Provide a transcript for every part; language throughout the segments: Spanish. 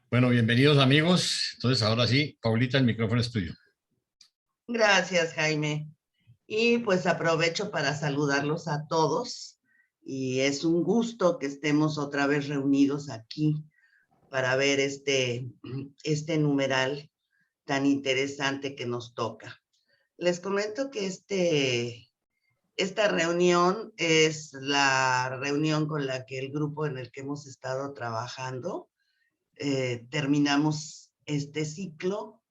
Bueno, bienvenidos amigos. Entonces, ahora sí, Paulita, el micrófono es tuyo. Gracias, Jaime. Y pues aprovecho para saludarlos a todos y es un gusto que estemos otra vez reunidos aquí para ver este numeral tan interesante que nos toca. Les comento que esta reunión es la reunión con la que el grupo en el que hemos estado trabajando terminamos este ciclo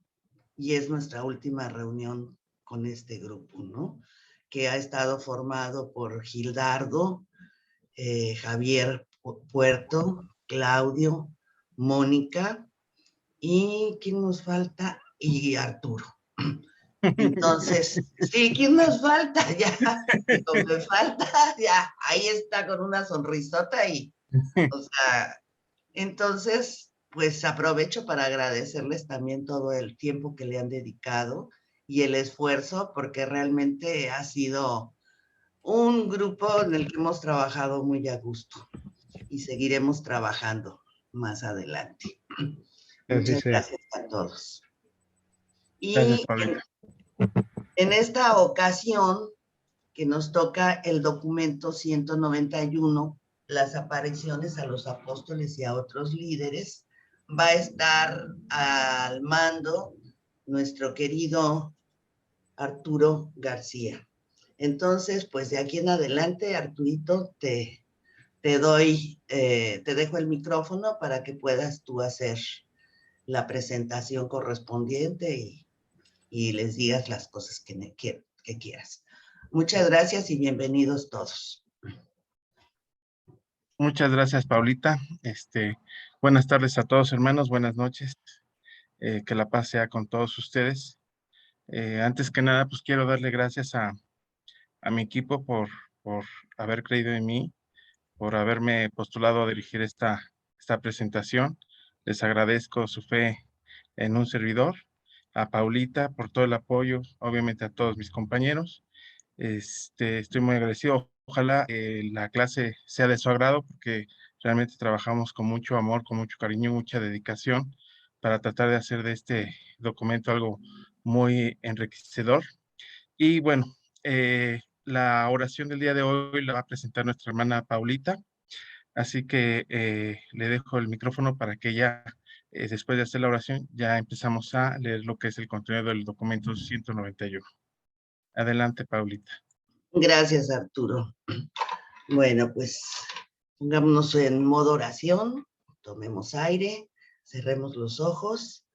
y es nuestra última reunión con este grupo, ¿no? Que ha estado formado por Gildardo, Javier Puerto, Claudio, Mónica y ¿quién nos falta? Y Arturo. Entonces, sí, ¿quién nos falta? Ya, digo, me falta, ya, ahí está con una sonrisota y, o sea, entonces, pues aprovecho para agradecerles también todo el tiempo que le han dedicado y el esfuerzo, porque realmente ha sido un grupo en el que hemos trabajado muy a gusto y seguiremos trabajando más adelante. Así Muchas sea. gracias a todos. Gracias, Y Paulita. en esta ocasión que nos toca el documento 191, las apariciones a los apóstoles y a otros líderes, va a estar al mando nuestro querido Arturo García. Entonces, pues de aquí en adelante, Arturito, te dejo el micrófono para que puedas tú hacer la presentación correspondiente y les digas las cosas que quieras. Muchas gracias y bienvenidos todos. Muchas gracias, Paulita. Buenas tardes a todos, hermanos. Buenas noches. Que la paz sea con todos ustedes. Antes que nada, pues quiero darle gracias a mi equipo por haber creído en mí, por haberme postulado a dirigir esta presentación. Les agradezco su fe en un servidor, a Paulita por todo el apoyo, obviamente a todos mis compañeros. Estoy muy agradecido. Ojalá la clase sea de su agrado porque realmente trabajamos con mucho amor, con mucho cariño, mucha dedicación para tratar de hacer de este documento algo muy enriquecedor. Y bueno, la oración del día de hoy la va a presentar nuestra hermana Paulita, así que le dejo el micrófono para que ya, después de hacer la oración, ya empezamos a leer lo que es el contenido del documento 191. Adelante, Paulita. Gracias, Arturo. Bueno, pues pongámonos en modo oración, tomemos aire, cerremos los ojos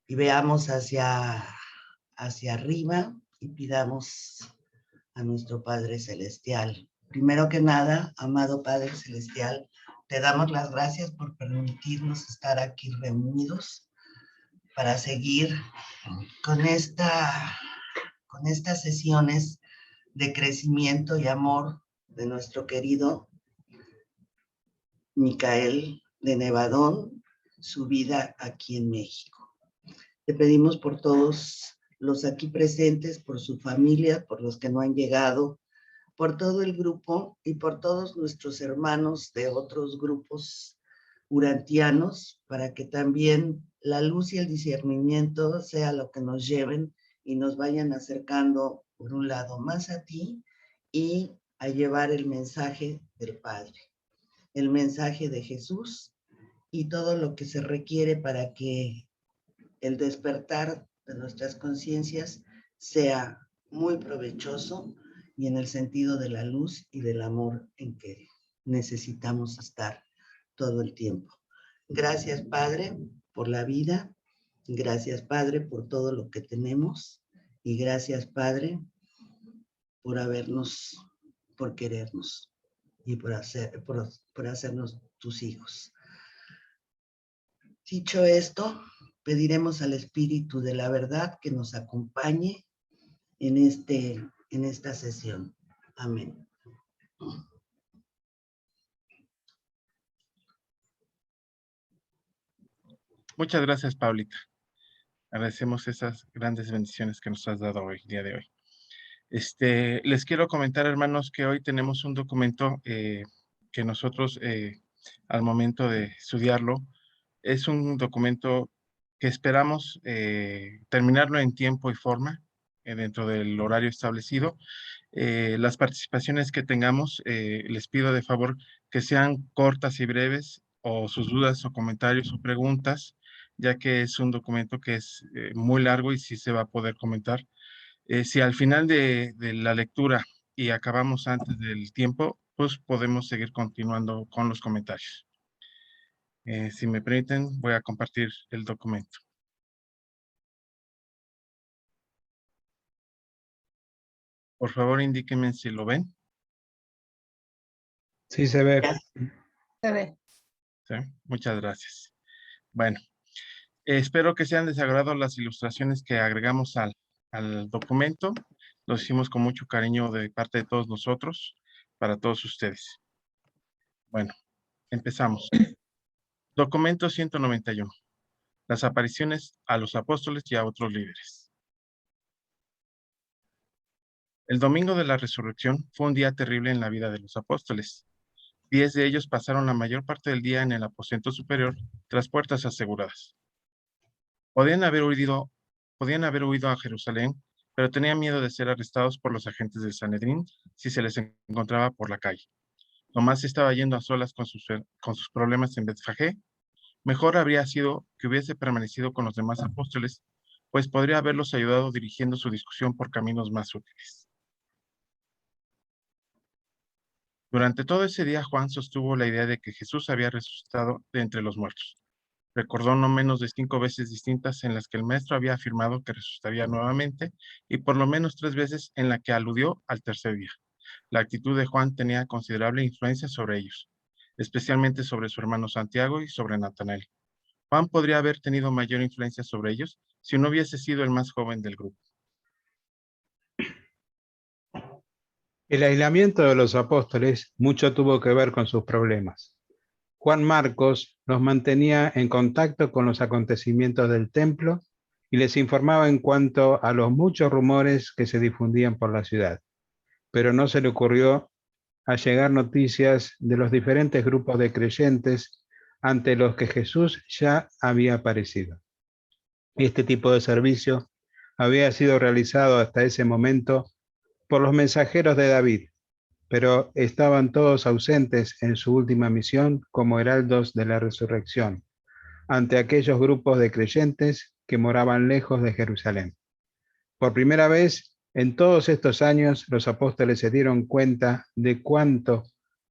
y veamos hacia arriba y pidamos a nuestro Padre Celestial. Primero que nada, amado Padre Celestial, te damos las gracias por permitirnos estar aquí reunidos para seguir con estas sesiones de crecimiento y amor de nuestro querido Micael de Nevadón, su vida aquí en México. Te pedimos por todos los aquí presentes, por su familia, por los que no han llegado, por todo el grupo y por todos nuestros hermanos de otros grupos urantianos, para que también la luz y el discernimiento sea lo que nos lleven y nos vayan acercando, por un lado, más a ti y a llevar el mensaje del Padre, el mensaje de Jesús y todo lo que se requiere para que el despertar de nuestras conciencias sea muy provechoso y en el sentido de la luz y del amor en que necesitamos estar todo el tiempo. Gracias, Padre, por la vida. Gracias, Padre, por todo lo que tenemos. Y gracias, Padre, por querernos y por hacernos tus hijos. Dicho esto, pediremos al Espíritu de la verdad que nos acompañe en esta sesión. Amén. Muchas gracias, Paulita. Agradecemos esas grandes bendiciones que nos has dado hoy, día de hoy. Les quiero comentar, hermanos, que hoy tenemos un documento que nosotros, al momento de estudiarlo, Es un documento que esperamos terminarlo en tiempo y forma dentro del horario establecido. Las participaciones que tengamos, les pido de favor que sean cortas y breves, o sus dudas o comentarios o preguntas, ya que es un documento que es muy largo y sí se va a poder comentar. Si al final de la lectura y acabamos antes del tiempo, pues podemos seguir continuando con los comentarios. Si me permiten, voy a compartir el documento. Por favor, indíquenme si lo ven. Sí, se ve. Ya. Se ve. ¿Sí? Muchas gracias. Bueno, espero que sean de su agrado las ilustraciones que agregamos al documento. Lo hicimos con mucho cariño de parte de todos nosotros, para todos ustedes. Bueno, empezamos. Documento 191. Las apariciones a los apóstoles y a otros líderes. El domingo de la resurrección fue un día terrible en la vida de los apóstoles. 10 de ellos pasaron la mayor parte del día en el aposento superior tras puertas aseguradas. Podían haber huido a Jerusalén, pero tenían miedo de ser arrestados por los agentes del Sanedrín si se les encontraba por la calle. Tomás estaba yendo a solas con sus problemas en Betfagé. Mejor habría sido que hubiese permanecido con los demás apóstoles, pues podría haberlos ayudado dirigiendo su discusión por caminos más útiles. Durante todo ese día, Juan sostuvo la idea de que Jesús había resucitado de entre los muertos. Recordó no menos de 5 veces distintas en las que el maestro había afirmado que resucitaría nuevamente y por lo menos 3 veces en la que aludió al tercer día. La actitud de Juan tenía considerable influencia sobre ellos, especialmente sobre su hermano Santiago y sobre Natanael. Juan podría haber tenido mayor influencia sobre ellos si no hubiese sido el más joven del grupo. El aislamiento de los apóstoles mucho tuvo que ver con sus problemas. Juan Marcos los mantenía en contacto con los acontecimientos del templo y les informaba en cuanto a los muchos rumores que se difundían por la ciudad. Pero no se le ocurrió allegar noticias de los diferentes grupos de creyentes ante los que Jesús ya había aparecido. Este tipo de servicio había sido realizado hasta ese momento por los mensajeros de David, pero estaban todos ausentes en su última misión como heraldos de la resurrección, ante aquellos grupos de creyentes que moraban lejos de Jerusalén. Por primera vez en todos estos años, los apóstoles se dieron cuenta de cuánto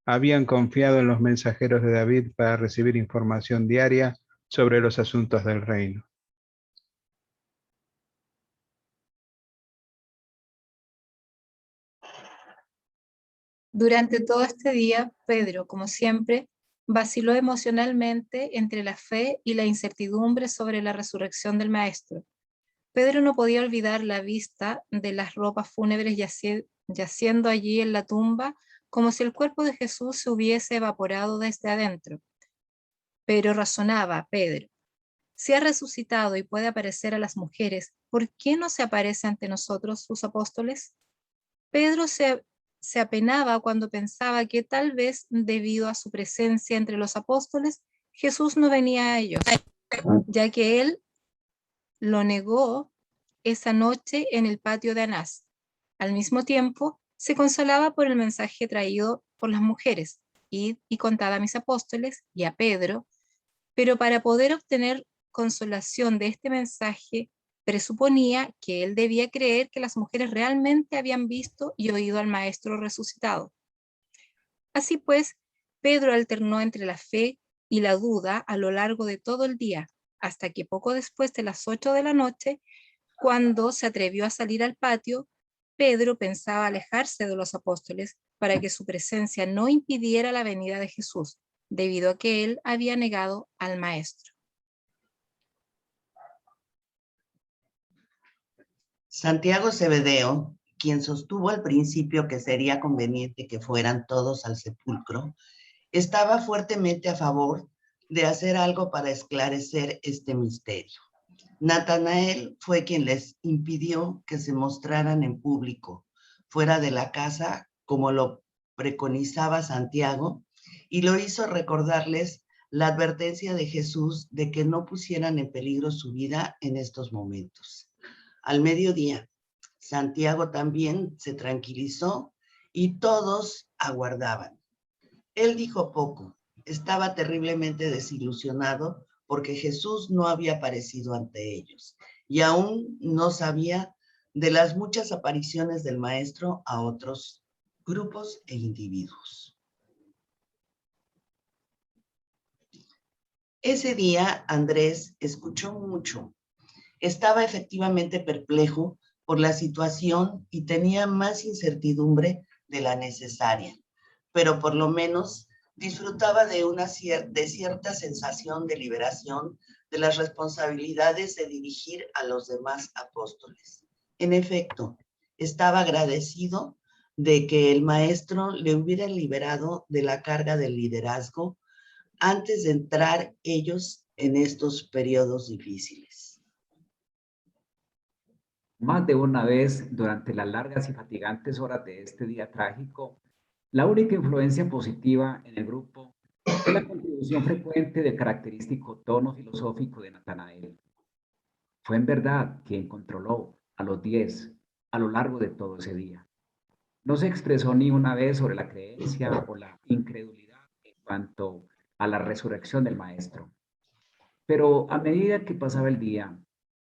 habían confiado en los mensajeros de David para recibir información diaria sobre los asuntos del reino. Durante todo este día, Pedro, como siempre, vaciló emocionalmente entre la fe y la incertidumbre sobre la resurrección del Maestro. Pedro no podía olvidar la vista de las ropas fúnebres yaciendo allí en la tumba, como si el cuerpo de Jesús se hubiese evaporado desde adentro. Pero razonaba Pedro, si ha resucitado y puede aparecer a las mujeres, ¿por qué no se aparece ante nosotros, sus apóstoles? Pedro se apenaba cuando pensaba que tal vez debido a su presencia entre los apóstoles, Jesús no venía a ellos, ya que él lo negó esa noche en el patio de Anás. Al mismo tiempo, se consolaba por el mensaje traído por las mujeres, y contad a mis apóstoles y a Pedro, pero para poder obtener consolación de este mensaje, presuponía que él debía creer que las mujeres realmente habían visto y oído al Maestro resucitado. Así pues, Pedro alternó entre la fe y la duda a lo largo de todo el día, hasta que poco después de las 8 de la noche, cuando se atrevió a salir al patio, Pedro pensaba alejarse de los apóstoles para que su presencia no impidiera la venida de Jesús, debido a que él había negado al Maestro. Santiago Zebedeo, quien sostuvo al principio que sería conveniente que fueran todos al sepulcro, estaba fuertemente a favor de hacer algo para esclarecer este misterio. Natanael fue quien les impidió que se mostraran en público, fuera de la casa, como lo preconizaba Santiago, y lo hizo recordarles la advertencia de Jesús de que no pusieran en peligro su vida en estos momentos. Al mediodía, Santiago también se tranquilizó y todos aguardaban. Él dijo poco, estaba terriblemente desilusionado porque Jesús no había aparecido ante ellos y aún no sabía de las muchas apariciones del Maestro a otros grupos e individuos. Ese día Andrés escuchó mucho. Estaba efectivamente perplejo por la situación y tenía más incertidumbre de la necesaria, pero por lo menos disfrutaba de cierta sensación de liberación de las responsabilidades de dirigir a los demás apóstoles. En efecto, estaba agradecido de que el Maestro le hubiera liberado de la carga del liderazgo antes de entrar ellos en estos periodos difíciles. Más de una vez, durante las largas y fatigantes horas de este día trágico, la única influencia positiva en el grupo fue la contribución frecuente del característico tono filosófico de Natanael. Fue en verdad quien controló a los 10 a lo largo de todo ese día. No se expresó ni una vez sobre la creencia o la incredulidad en cuanto a la resurrección del Maestro. Pero a medida que pasaba el día,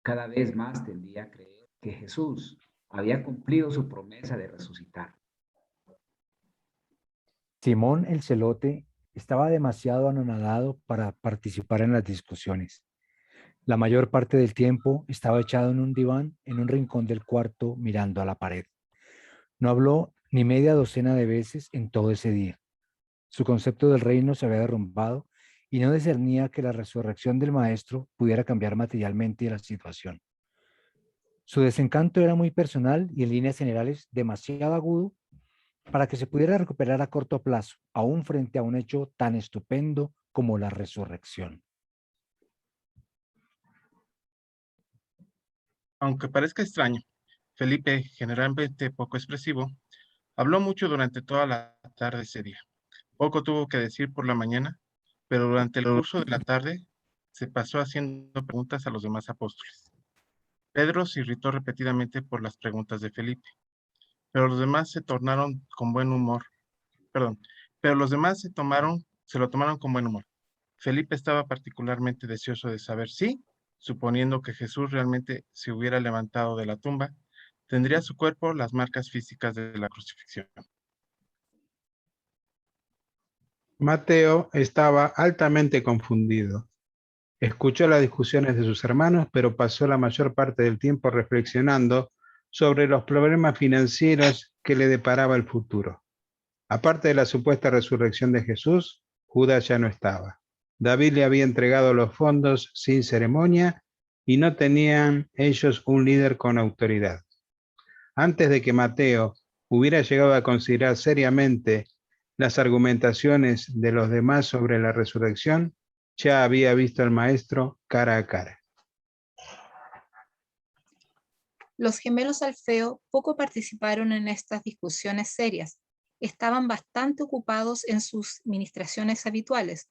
cada vez más tendía a creer que Jesús había cumplido su promesa de resucitar. Simón el Celote estaba demasiado anonadado para participar en las discusiones. La mayor parte del tiempo estaba echado en un diván en un rincón del cuarto mirando a la pared. No habló ni media docena de veces en todo ese día. Su concepto del reino se había derrumbado y no discernía que la resurrección del Maestro pudiera cambiar materialmente la situación. Su desencanto era muy personal y en líneas generales demasiado agudo para que se pudiera recuperar a corto plazo, aún frente a un hecho tan estupendo como la resurrección. Aunque parezca extraño, Felipe, generalmente poco expresivo, habló mucho durante toda la tarde ese día. Poco tuvo que decir por la mañana, pero durante el curso de la tarde se pasó haciendo preguntas a los demás apóstoles. Pedro se irritó repetidamente por las preguntas de Felipe, pero los demás se tornaron con buen humor. Pero los demás se lo tomaron con buen humor. Felipe estaba particularmente deseoso de saber si, suponiendo que Jesús realmente se hubiera levantado de la tumba, tendría su cuerpo las marcas físicas de la crucifixión. Mateo estaba altamente confundido. Escuchó las discusiones de sus hermanos, pero pasó la mayor parte del tiempo reflexionando sobre los problemas financieros que le deparaba el futuro. Aparte de la supuesta resurrección de Jesús, Judas ya no estaba. David le había entregado los fondos sin ceremonia y no tenían ellos un líder con autoridad. Antes de que Mateo hubiera llegado a considerar seriamente las argumentaciones de los demás sobre la resurrección, ya había visto al Maestro cara a cara. Los gemelos Alfeo poco participaron en estas discusiones serias. Estaban bastante ocupados en sus ministraciones habituales.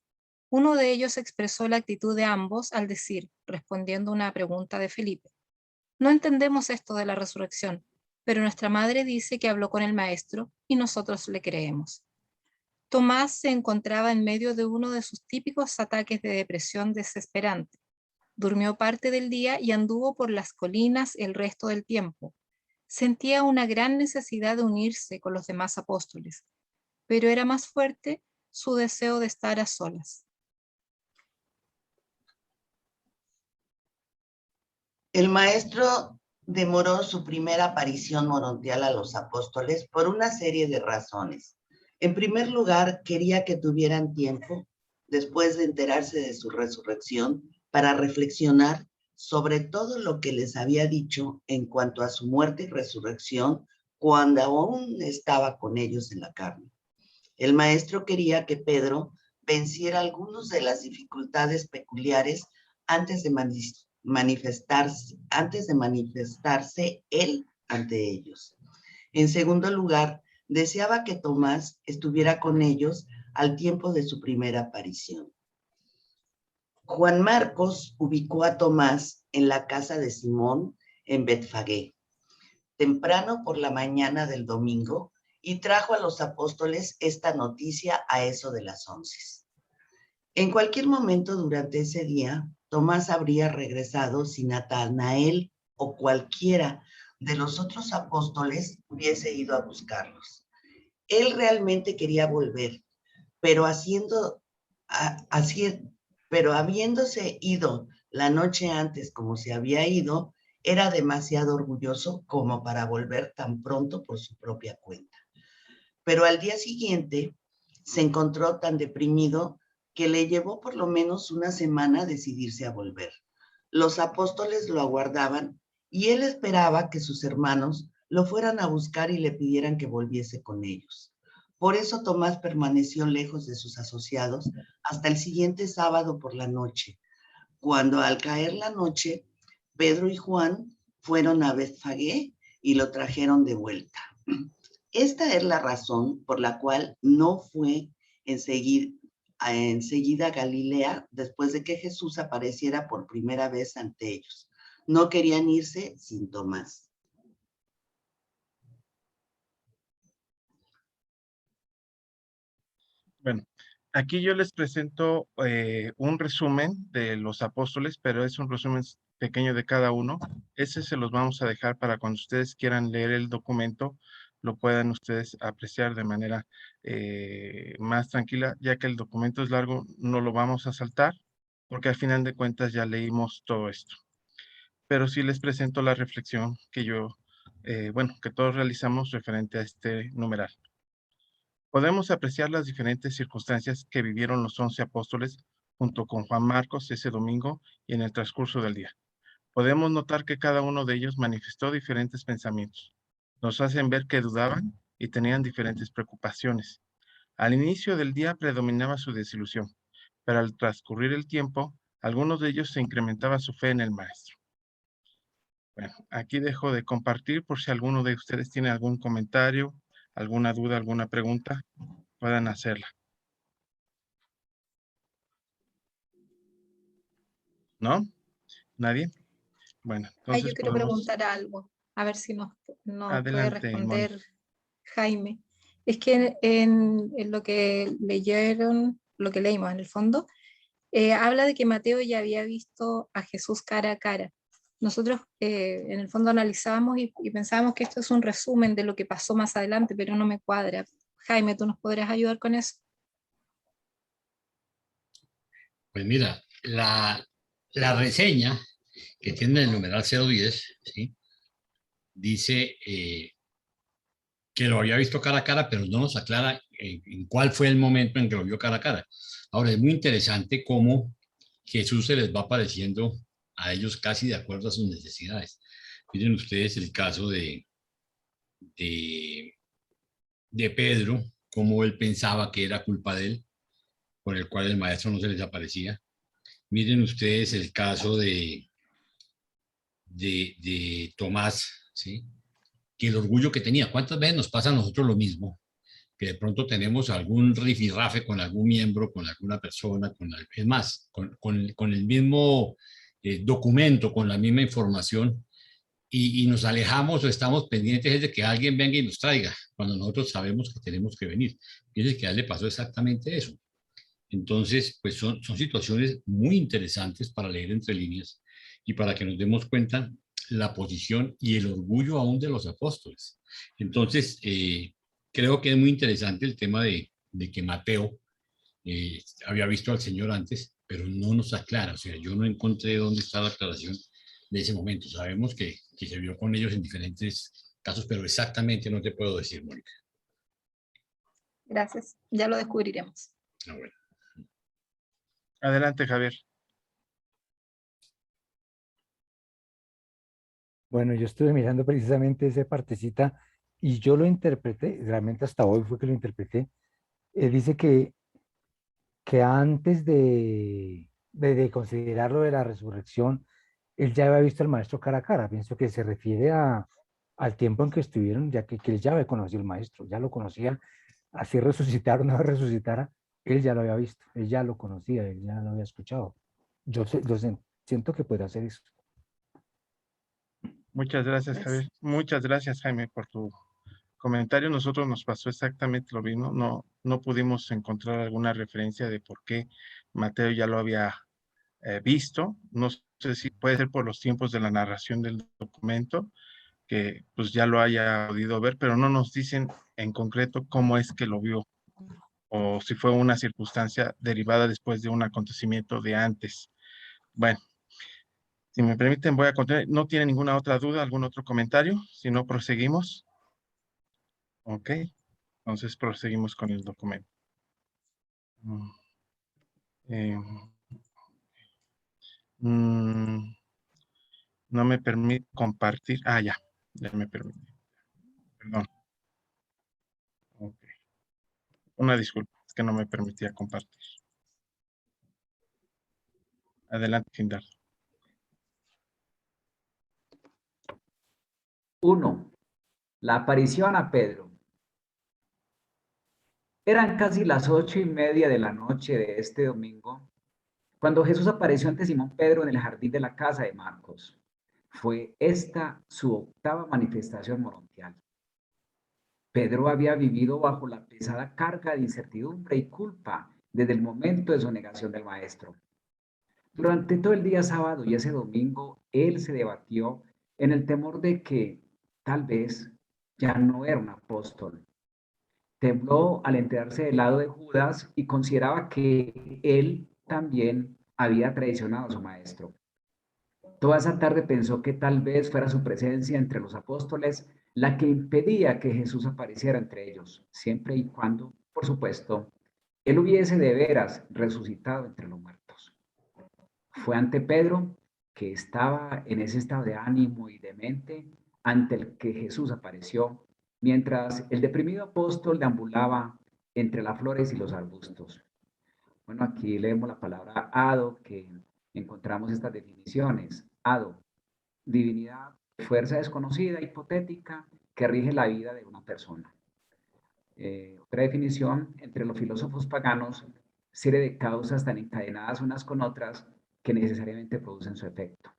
Uno de ellos expresó la actitud de ambos al decir, respondiendo a una pregunta de Felipe: no entendemos esto de la resurrección, pero nuestra madre dice que habló con el Maestro y nosotros le creemos. Tomás se encontraba en medio de uno de sus típicos ataques de depresión desesperante. Durmió parte del día y anduvo por las colinas el resto del tiempo. Sentía una gran necesidad de unirse con los demás apóstoles, pero era más fuerte su deseo de estar a solas. El Maestro demoró su primera aparición morontial a los apóstoles por una serie de razones. En primer lugar, quería que tuvieran tiempo, después de enterarse de su resurrección, para reflexionar sobre todo lo que les había dicho en cuanto a su muerte y resurrección cuando aún estaba con ellos en la carne. El Maestro quería que Pedro venciera algunas de las dificultades peculiares antes de manifestarse él ante ellos. En segundo lugar, deseaba que Tomás estuviera con ellos al tiempo de su primera aparición. Juan Marcos ubicó a Tomás en la casa de Simón en Betfagé, temprano por la mañana del domingo, y trajo a los apóstoles esta noticia a eso de las 11. En cualquier momento durante ese día, Tomás habría regresado si Natanael o cualquiera de los otros apóstoles hubiese ido a buscarlos. Él realmente quería volver, pero habiéndose ido la noche antes como se había ido, era demasiado orgulloso como para volver tan pronto por su propia cuenta. Pero al día siguiente se encontró tan deprimido que le llevó por lo menos una semana decidirse a volver. Los apóstoles lo aguardaban y él esperaba que sus hermanos lo fueran a buscar y le pidieran que volviese con ellos. Por eso Tomás permaneció lejos de sus asociados hasta el siguiente sábado por la noche, cuando al caer la noche, Pedro y Juan fueron a Betfagé y lo trajeron de vuelta. Esta es la razón por la cual no fue enseguida a Galilea después de que Jesús apareciera por primera vez ante ellos. No querían irse sin Tomás. Bueno, aquí yo les presento un resumen de los apóstoles, pero es un resumen pequeño de cada uno. Ese se los vamos a dejar para cuando ustedes quieran leer el documento, lo puedan ustedes apreciar de manera más tranquila, ya que el documento es largo, no lo vamos a saltar, porque al final de cuentas ya leímos todo esto. Pero sí les presento la reflexión que que todos realizamos referente a este numeral. Podemos apreciar las diferentes circunstancias que vivieron los 11 apóstoles junto con Juan Marcos ese domingo y en el transcurso del día. Podemos notar que cada uno de ellos manifestó diferentes pensamientos. Nos hacen ver que dudaban y tenían diferentes preocupaciones. Al inicio del día predominaba su desilusión, pero al transcurrir el tiempo, algunos de ellos se incrementaba su fe en el Maestro. Bueno, aquí dejo de compartir por si alguno de ustedes tiene algún comentario, alguna duda, alguna pregunta, puedan hacerla. ¿No? ¿Nadie? Bueno, Yo entonces quiero podemos... preguntar algo, a ver si nos puede Adelante, Mónica. responder Jaime. Es que en lo que leyeron, lo que leímos en el fondo, habla de que Mateo ya había visto a Jesús cara a cara. Nosotros en el fondo analizábamos y pensábamos que esto es un resumen de lo que pasó más adelante, pero no me cuadra. Jaime, ¿tú nos podrías ayudar con eso? Pues mira, la reseña que tiene el numeral 010, ¿sí? Dice que lo había visto cara a cara, pero no nos aclara en cuál fue el momento en que lo vio cara a cara. Ahora, es muy interesante cómo Jesús se les va apareciendo a ellos casi de acuerdo a sus necesidades. Miren ustedes el caso de Pedro, cómo él pensaba que era culpa de él, por el cual el maestro no se les aparecía. Miren ustedes el caso de Tomás, ¿sí? Que el orgullo que tenía. ¿Cuántas veces nos pasa a nosotros lo mismo? Que de pronto tenemos algún rifirrafe con algún miembro, con alguna persona, es más, con el mismo documento, con la misma información, y nos alejamos o estamos pendientes de que alguien venga y nos traiga, cuando nosotros sabemos que tenemos que venir. Fíjense que a él le pasó exactamente eso. Entonces, pues son situaciones muy interesantes para leer entre líneas y para que nos demos cuenta la posición y el orgullo aún de los apóstoles. Entonces, creo que es muy interesante el tema de que Mateo había visto al Señor antes, pero no nos aclara. O sea, yo no encontré dónde está la aclaración de ese momento. Sabemos que se vio con ellos en diferentes casos, pero exactamente no te puedo decir, Mónica. Gracias, ya lo descubriremos. Bueno. Adelante, Javier. Bueno, yo estuve mirando precisamente esa partecita y yo lo interpreté, realmente hasta hoy fue que lo interpreté. Dice que antes de considerarlo de la resurrección, él ya había visto al maestro cara a cara. Pienso que se refiere al tiempo en que estuvieron, ya que él ya había conocido al maestro, ya lo conocía, así resucitara o no resucitara, él ya lo había visto, él ya lo conocía, él ya lo había escuchado. Siento que puedo hacer eso. Muchas gracias, Javier. Muchas gracias, Jaime, por tu comentario. Nosotros nos pasó exactamente lo mismo. No pudimos encontrar alguna referencia de por qué Mateo ya lo había visto. No sé si puede ser por los tiempos de la narración del documento, que pues ya lo haya podido ver, pero no nos dicen en concreto cómo es que lo vio o si fue una circunstancia derivada después de un acontecimiento de antes. Bueno, si me permiten, voy a continuar. ¿No tiene ninguna otra duda, algún otro comentario? Si no, proseguimos. Ok, entonces proseguimos con el documento. Eh, no me permite compartir. Ah, ya me permite. Perdón. Ok. Una disculpa, es que no me permitía compartir. Adelante, Hindar. 1. La aparición a Pedro. Eran casi las 8:30 de la noche de este domingo, cuando Jesús apareció ante Simón Pedro en el jardín de la casa de Marcos. Fue esta su octava manifestación morontial. Pedro había vivido bajo la pesada carga de incertidumbre y culpa desde el momento de su negación del Maestro. Durante todo el día sábado y ese domingo, él se debatió en el temor de que tal vez ya no era un apóstol. Tembló al enterarse del lado de Judas y consideraba que él también había traicionado a su Maestro. Toda esa tarde pensó que tal vez fuera su presencia entre los apóstoles la que impedía que Jesús apareciera entre ellos, siempre y cuando, por supuesto, él hubiese de veras resucitado entre los muertos. Fue ante Pedro, que estaba en ese estado de ánimo y de mente, ante el que Jesús apareció, mientras el deprimido apóstol deambulaba entre las flores y los arbustos. Bueno, aquí leemos la palabra hado, que encontramos estas definiciones. Hado, divinidad, fuerza desconocida, hipotética, que rige la vida de una persona. Otra definición, entre los filósofos paganos, serie de causas tan encadenadas unas con otras que necesariamente producen su efecto.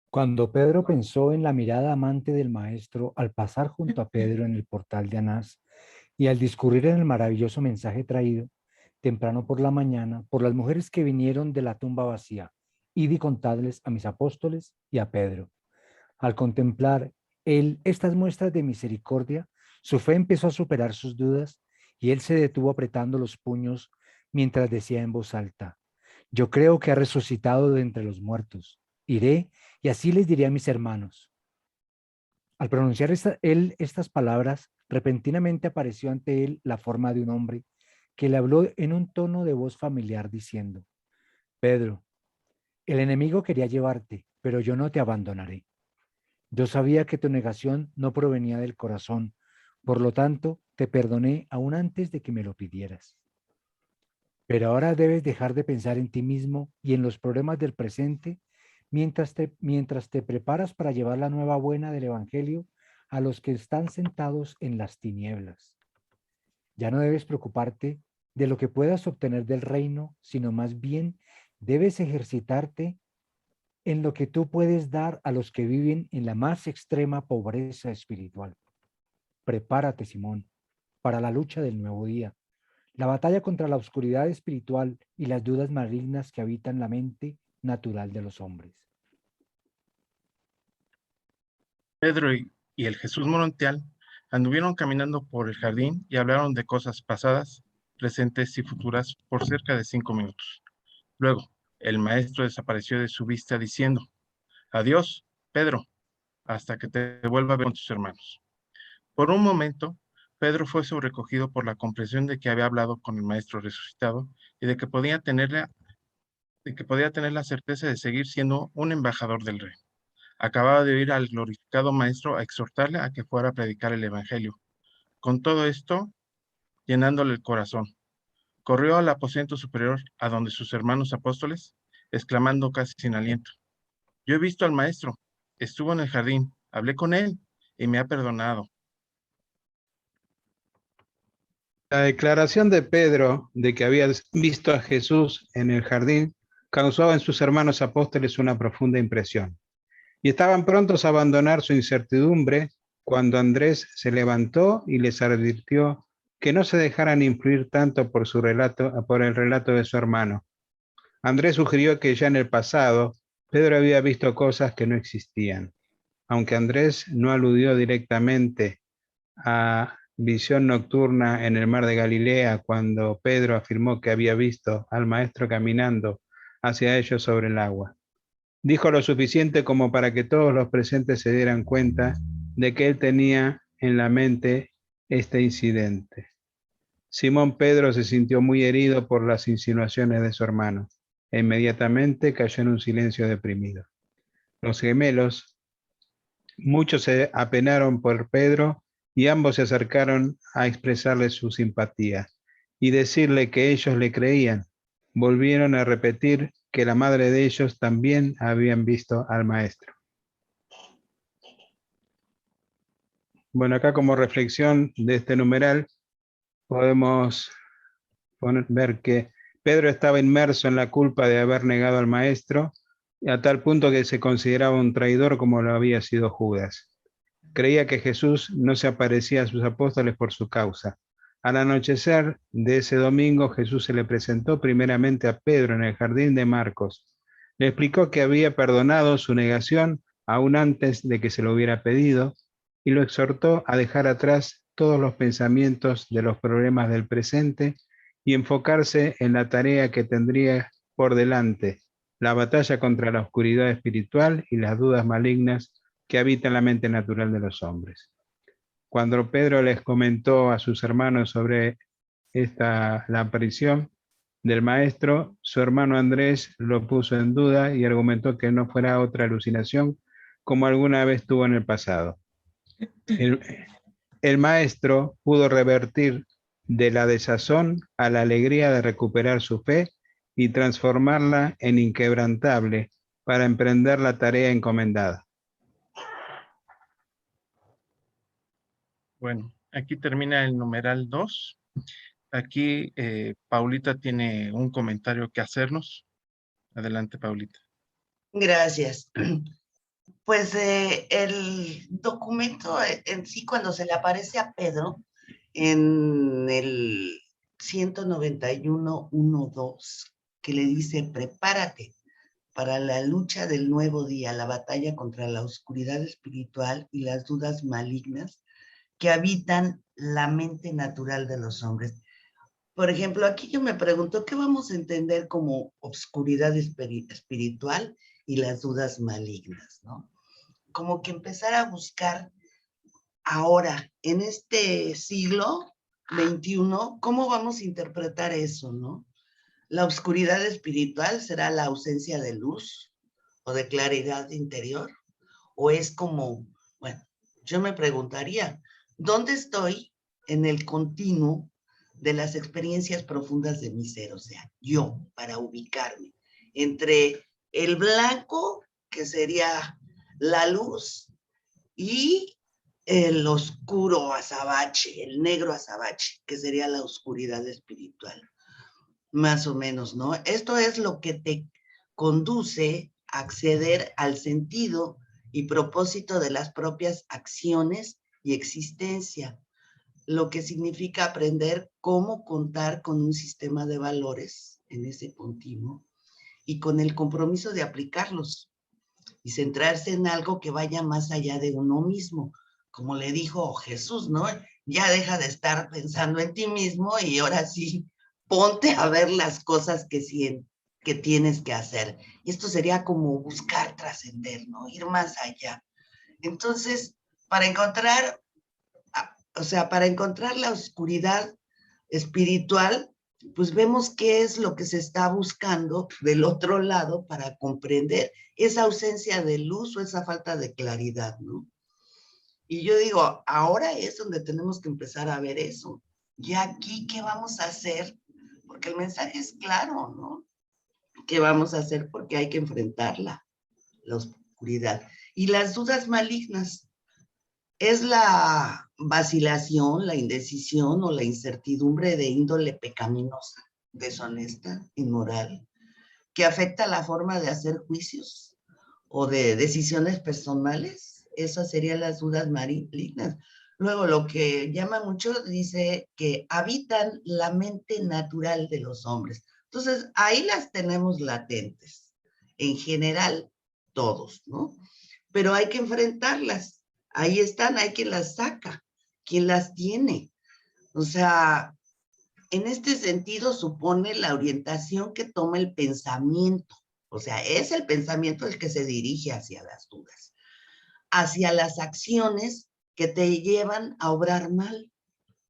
Cuando Pedro pensó en la mirada amante del maestro al pasar junto a Pedro en el portal de Anás y al discurrir en el maravilloso mensaje traído temprano por la mañana por las mujeres que vinieron de la tumba vacía, id y contadles a mis apóstoles y a Pedro. Al contemplar él estas muestras de misericordia, su fe empezó a superar sus dudas y él se detuvo apretando los puños mientras decía en voz alta: yo creo que ha resucitado de entre los muertos. Iré y así les diré a mis hermanos. Al pronunciar él estas palabras, repentinamente apareció ante él la forma de un hombre que le habló en un tono de voz familiar diciendo: Pedro, el enemigo quería llevarte, pero yo no te abandonaré. Yo sabía que tu negación no provenía del corazón, por lo tanto, te perdoné aún antes de que me lo pidieras. Pero ahora debes dejar de pensar en ti mismo y en los problemas del presente mientras te preparas para llevar la nueva buena del Evangelio a los que están sentados en las tinieblas. Ya no debes preocuparte de lo que puedas obtener del reino, sino más bien debes ejercitarte en lo que tú puedes dar a los que viven en la más extrema pobreza espiritual. Prepárate, Simón, para la lucha del nuevo día, la batalla contra la oscuridad espiritual y las dudas malignas que habitan la mente natural de los hombres. Pedro y el Jesús morontial anduvieron caminando por el jardín y hablaron de cosas pasadas, presentes y futuras por cerca de 5 minutos. Luego, el maestro desapareció de su vista diciendo: adiós, Pedro, hasta que te vuelva a ver con tus hermanos. Por un momento, Pedro fue sobrecogido por la comprensión de que había hablado con el maestro resucitado y de que podía tener la certeza de seguir siendo un embajador del rey. Acababa de oír al glorificado maestro a exhortarle a que fuera a predicar el evangelio. Con todo esto, llenándole el corazón, corrió al aposento superior a donde sus hermanos apóstoles, exclamando casi sin aliento: yo he visto al maestro, estuvo en el jardín, hablé con él y me ha perdonado. La declaración de Pedro de que había visto a Jesús en el jardín causó en sus hermanos apóstoles una profunda impresión. Y estaban prontos a abandonar su incertidumbre cuando Andrés se levantó y les advirtió que no se dejaran influir tanto por el relato de su hermano. Andrés sugirió que ya en el pasado Pedro había visto cosas que no existían. Aunque Andrés no aludió directamente a visión nocturna en el mar de Galilea cuando Pedro afirmó que había visto al maestro caminando hacia ellos sobre el agua. Dijo lo suficiente como para que todos los presentes se dieran cuenta de que él tenía en la mente este incidente. Simón Pedro se sintió muy herido por las insinuaciones de su hermano e inmediatamente cayó en un silencio deprimido. Los gemelos, muchos se apenaron por Pedro y ambos se acercaron a expresarle su simpatía y decirle que ellos le creían. Volvieron a repetir que la madre de ellos también habían visto al maestro. Bueno, acá como reflexión de este numeral podemos ver que Pedro estaba inmerso en la culpa de haber negado al maestro, a tal punto que se consideraba un traidor como lo había sido Judas. Creía que Jesús no se aparecía a sus apóstoles por su causa. Al anochecer de ese domingo, Jesús se le presentó primeramente a Pedro en el jardín de Marcos. Le explicó que había perdonado su negación aún antes de que se lo hubiera pedido y lo exhortó a dejar atrás todos los pensamientos de los problemas del presente y enfocarse en la tarea que tendría por delante, la batalla contra la oscuridad espiritual y las dudas malignas que habitan la mente natural de los hombres. Cuando Pedro les comentó a sus hermanos sobre la aparición del maestro, su hermano Andrés lo puso en duda y argumentó que no fuera otra alucinación como alguna vez tuvo en el pasado. El maestro pudo revertir de la desazón a la alegría de recuperar su fe y transformarla en inquebrantable para emprender la tarea encomendada. Bueno, aquí termina el numeral 2. Aquí Paulita tiene un comentario que hacernos. Adelante, Paulita. Gracias. Pues el documento en sí, cuando se le aparece a Pedro en el 191.1.2, que le dice, prepárate para la lucha del nuevo día, la batalla contra la oscuridad espiritual y las dudas malignas que habitan la mente natural de los hombres. Por ejemplo, aquí yo me pregunto, ¿qué vamos a entender como oscuridad espiritual y las dudas malignas, ¿no? Como que empezar a buscar ahora, en este siglo XXI, ¿cómo vamos a interpretar eso, no? ¿La oscuridad espiritual será la ausencia de luz o de claridad interior? ¿O es como, bueno, yo me preguntaría, ¿dónde estoy en el continuo de las experiencias profundas de mi ser? O sea, yo, para ubicarme entre el blanco, que sería la luz, y el oscuro azabache, el negro azabache, que sería la oscuridad espiritual. Más o menos, ¿no? Esto es lo que te conduce a acceder al sentido y propósito de las propias acciones y existencia, lo que significa aprender cómo contar con un sistema de valores en ese continuo y con el compromiso de aplicarlos y centrarse en algo que vaya más allá de uno mismo. Como le dijo Jesús, ¿no? Ya deja de estar pensando en ti mismo y ahora sí, ponte a ver las cosas que tienes que hacer. Y esto sería como buscar trascender, ¿no? Ir más allá. Entonces, para encontrar la oscuridad espiritual, pues vemos qué es lo que se está buscando del otro lado para comprender esa ausencia de luz o esa falta de claridad, ¿no? Y yo digo, ahora es donde tenemos que empezar a ver eso. ¿Y aquí qué vamos a hacer? Porque el mensaje es claro, ¿no? ¿Qué vamos a hacer? Porque hay que enfrentarla, la oscuridad. Y las dudas malignas es la vacilación, la indecisión o la incertidumbre de índole pecaminosa, deshonesta, inmoral, que afecta la forma de hacer juicios o de decisiones personales. Esas serían las dudas malignas. Luego, lo que llama mucho, dice que habitan la mente natural de los hombres. Entonces, ahí las tenemos latentes. En general, todos, ¿no? Pero hay que enfrentarlas. Ahí están, hay quien las saca, quien las tiene. O sea, en este sentido supone la orientación que toma el pensamiento. O sea, es el pensamiento el que se dirige hacia las dudas, hacia las acciones que te llevan a obrar mal.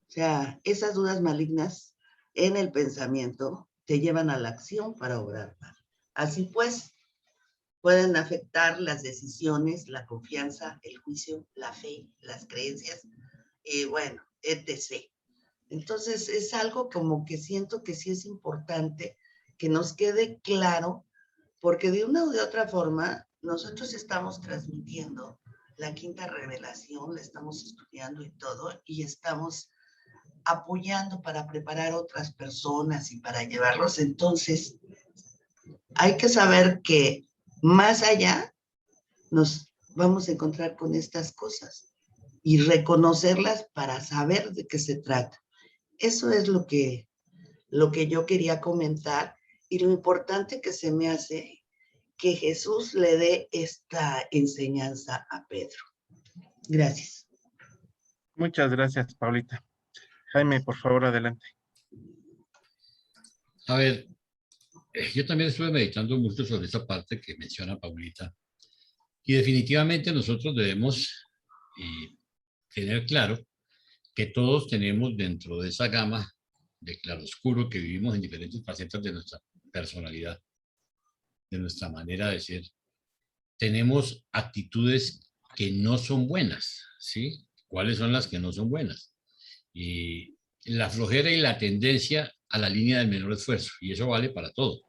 O sea, esas dudas malignas en el pensamiento te llevan a la acción para obrar mal. Así pues, pueden afectar las decisiones, la confianza, el juicio, la fe, las creencias, y bueno, etc. Entonces, es algo como que siento que sí es importante que nos quede claro, porque de una u de otra forma, nosotros estamos transmitiendo la quinta revelación, la estamos estudiando y todo, y estamos apoyando para preparar otras personas y para llevarlos. Entonces, hay que saber que más allá nos vamos a encontrar con estas cosas y reconocerlas para saber de qué se trata. Eso es lo que yo quería comentar, y lo importante que se me hace que Jesús le dé esta enseñanza a Pedro. Gracias. Muchas gracias, Paulita. Jaime, por favor, adelante. A ver, yo también estuve meditando mucho sobre esa parte que menciona Paulita, y definitivamente nosotros debemos tener claro que todos tenemos dentro de esa gama de claroscuro que vivimos en diferentes facetas de nuestra personalidad, de nuestra manera de ser, tenemos actitudes que no son buenas, ¿sí? ¿Cuáles son las que no son buenas? Y la flojera y la tendencia a la línea del menor esfuerzo, y eso vale para todo.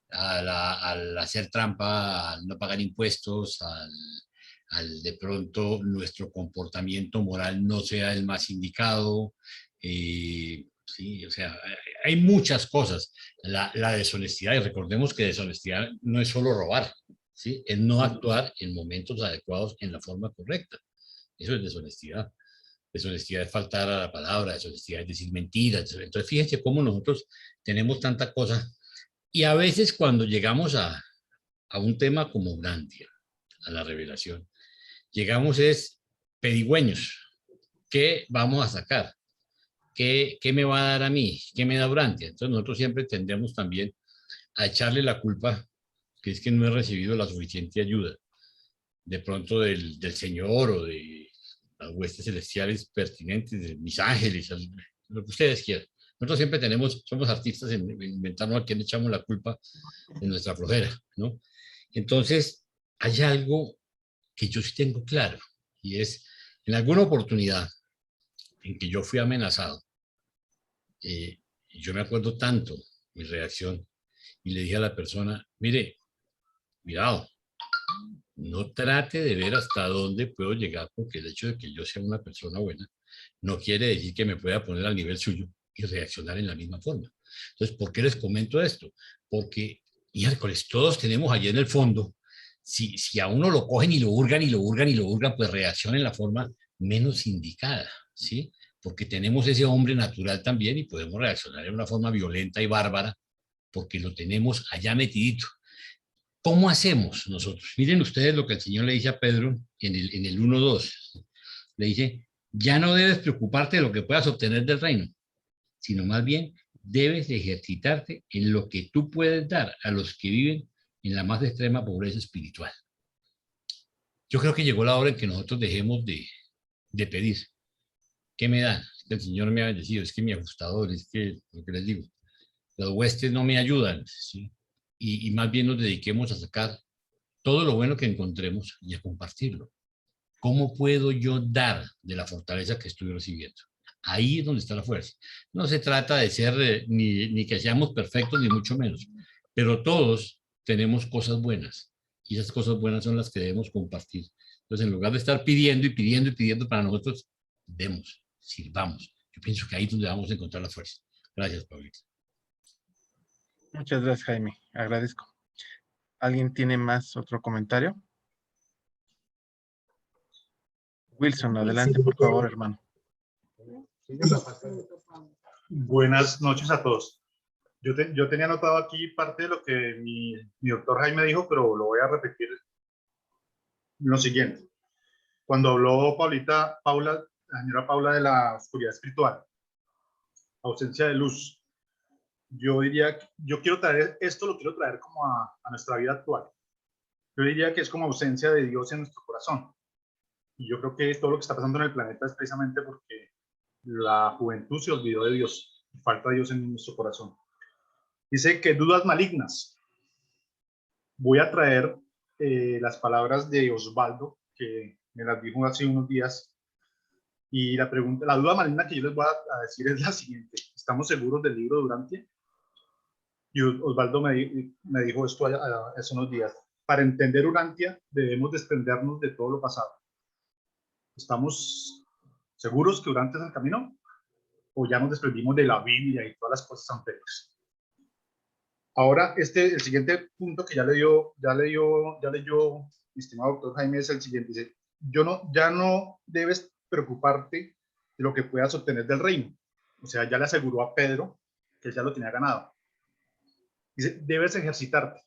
Al hacer trampa, al no pagar impuestos, al de pronto nuestro comportamiento moral no sea el más indicado. Sí, o sea, hay muchas cosas. La deshonestidad, y recordemos que deshonestidad no es solo robar, ¿sí? Es no actuar en momentos adecuados en la forma correcta. Eso es deshonestidad. Deshonestidad es faltar a la palabra, deshonestidad es decir mentiras. Entonces, fíjense cómo nosotros tenemos tanta cosa. Y a veces cuando llegamos a un tema como Urantia, a la revelación, llegamos es pedigüeños. ¿Qué vamos a sacar? ¿Qué me va a dar a mí? ¿Qué me da Urantia? Entonces nosotros siempre tendemos también a echarle la culpa, que es que no he recibido la suficiente ayuda, de pronto del Señor o de las huestes celestiales pertinentes, de mis ángeles, lo que ustedes quieran. Nosotros siempre somos artistas en inventarnos a quién echamos la culpa de nuestra flojera, ¿no? Entonces, hay algo que yo sí tengo claro, y es, en alguna oportunidad en que yo fui amenazado, yo me acuerdo tanto mi reacción, y le dije a la persona, mire, cuidado, no trate de ver hasta dónde puedo llegar, porque el hecho de que yo sea una persona buena no quiere decir que me pueda poner al nivel suyo y reaccionar en la misma forma. Entonces, ¿por qué les comento esto? Porque, miércoles, todos tenemos allí en el fondo, si a uno lo cogen y lo hurgan y lo hurgan y lo hurgan, pues reacciona en la forma menos indicada, ¿sí? Porque tenemos ese hombre natural también y podemos reaccionar de una forma violenta y bárbara porque lo tenemos allá metidito. ¿Cómo hacemos nosotros? Miren ustedes lo que el Señor le dice a Pedro en el 1:2. Le dice, ya no debes preocuparte de lo que puedas obtener del reino, sino más bien debes ejercitarte en lo que tú puedes dar a los que viven en la más extrema pobreza espiritual. Yo creo que llegó la hora en que nosotros dejemos de pedir. ¿Qué me dan? El Señor me ha bendecido, es que mi ajustador, es que lo que les digo, los huestes no me ayudan, ¿sí? Y más bien nos dediquemos a sacar todo lo bueno que encontremos y a compartirlo. ¿Cómo puedo yo dar de la fortaleza que estoy recibiendo? Ahí es donde está la fuerza. No se trata de ser ni que seamos perfectos, ni mucho menos, pero todos tenemos cosas buenas y esas cosas buenas son las que debemos compartir. Entonces, en lugar de estar pidiendo y pidiendo y pidiendo para nosotros, demos, sirvamos. Yo pienso que ahí es donde vamos a encontrar la fuerza. Gracias, Paulita. Muchas gracias, Jaime. Agradezco. ¿Alguien tiene más otro comentario? Wilson, adelante, por favor, hermano. Buenas noches a todos. Yo tenía anotado aquí parte de lo que mi doctor Jaime dijo, pero lo voy a repetir lo siguiente. Cuando habló la señora Paula de la oscuridad espiritual, ausencia de luz, yo diría, yo quiero traer esto, lo quiero traer como a nuestra vida actual. Yo diría que es como ausencia de Dios en nuestro corazón. Y yo creo que todo lo que está pasando en el planeta es precisamente porque la juventud se olvidó de Dios. Falta Dios en nuestro corazón. Dice que dudas malignas. Voy a traer las palabras de Osvaldo, que me las dijo hace unos días. Y la duda maligna que yo les voy a decir es la siguiente. ¿Estamos seguros del libro Durantia? Y Osvaldo me dijo esto hace unos días. Para entender Urantia debemos desprendernos de todo lo pasado. ¿Estamos seguros que Urantia es el camino? ¿O ya nos desprendimos de la Biblia y todas las cosas anteriores? Ahora, el siguiente punto que ya leyó mi estimado doctor Jaime es el siguiente. Dice, ya no debes preocuparte de lo que puedas obtener del reino. O sea, ya le aseguró a Pedro que él ya lo tenía ganado. Dice, debes ejercitarte.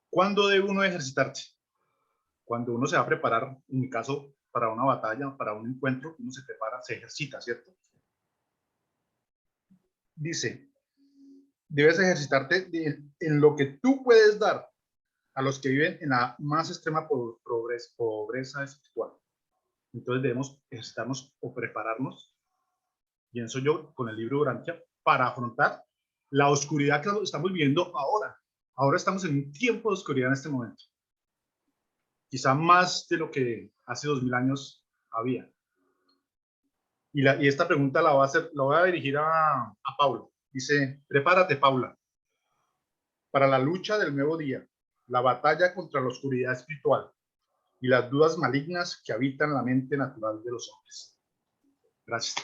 ¿Cuándo debe uno ejercitarse? Cuando uno se va a preparar, en mi caso, para una batalla, para un encuentro, uno se prepara, se ejercita, ¿cierto? Dice, debes ejercitarte en lo que tú puedes dar a los que viven en la más extrema pobreza espiritual. Entonces debemos ejercitarnos o prepararnos, pienso yo, con el libro Urantia, para afrontar la oscuridad que estamos viviendo ahora. Ahora estamos en un tiempo de oscuridad en este momento. Quizá más de lo que hace 2000 años había. Y esta pregunta la voy a dirigir a Paulo. Dice, prepárate, Paula, para la lucha del nuevo día, la batalla contra la oscuridad espiritual y las dudas malignas que habitan la mente natural de los hombres. Gracias.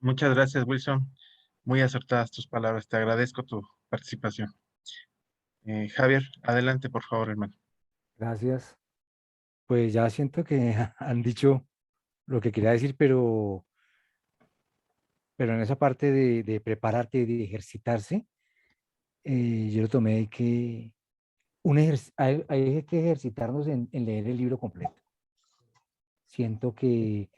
Muchas gracias, Wilson. Muy acertadas tus palabras. Te agradezco tu participación. Javier, adelante, por favor, hermano. Gracias. Pues ya siento que han dicho lo que quería decir, pero en esa parte de prepararte, de ejercitarse, yo lo tomé de que hay que ejercitarnos en leer el libro completo. Siento que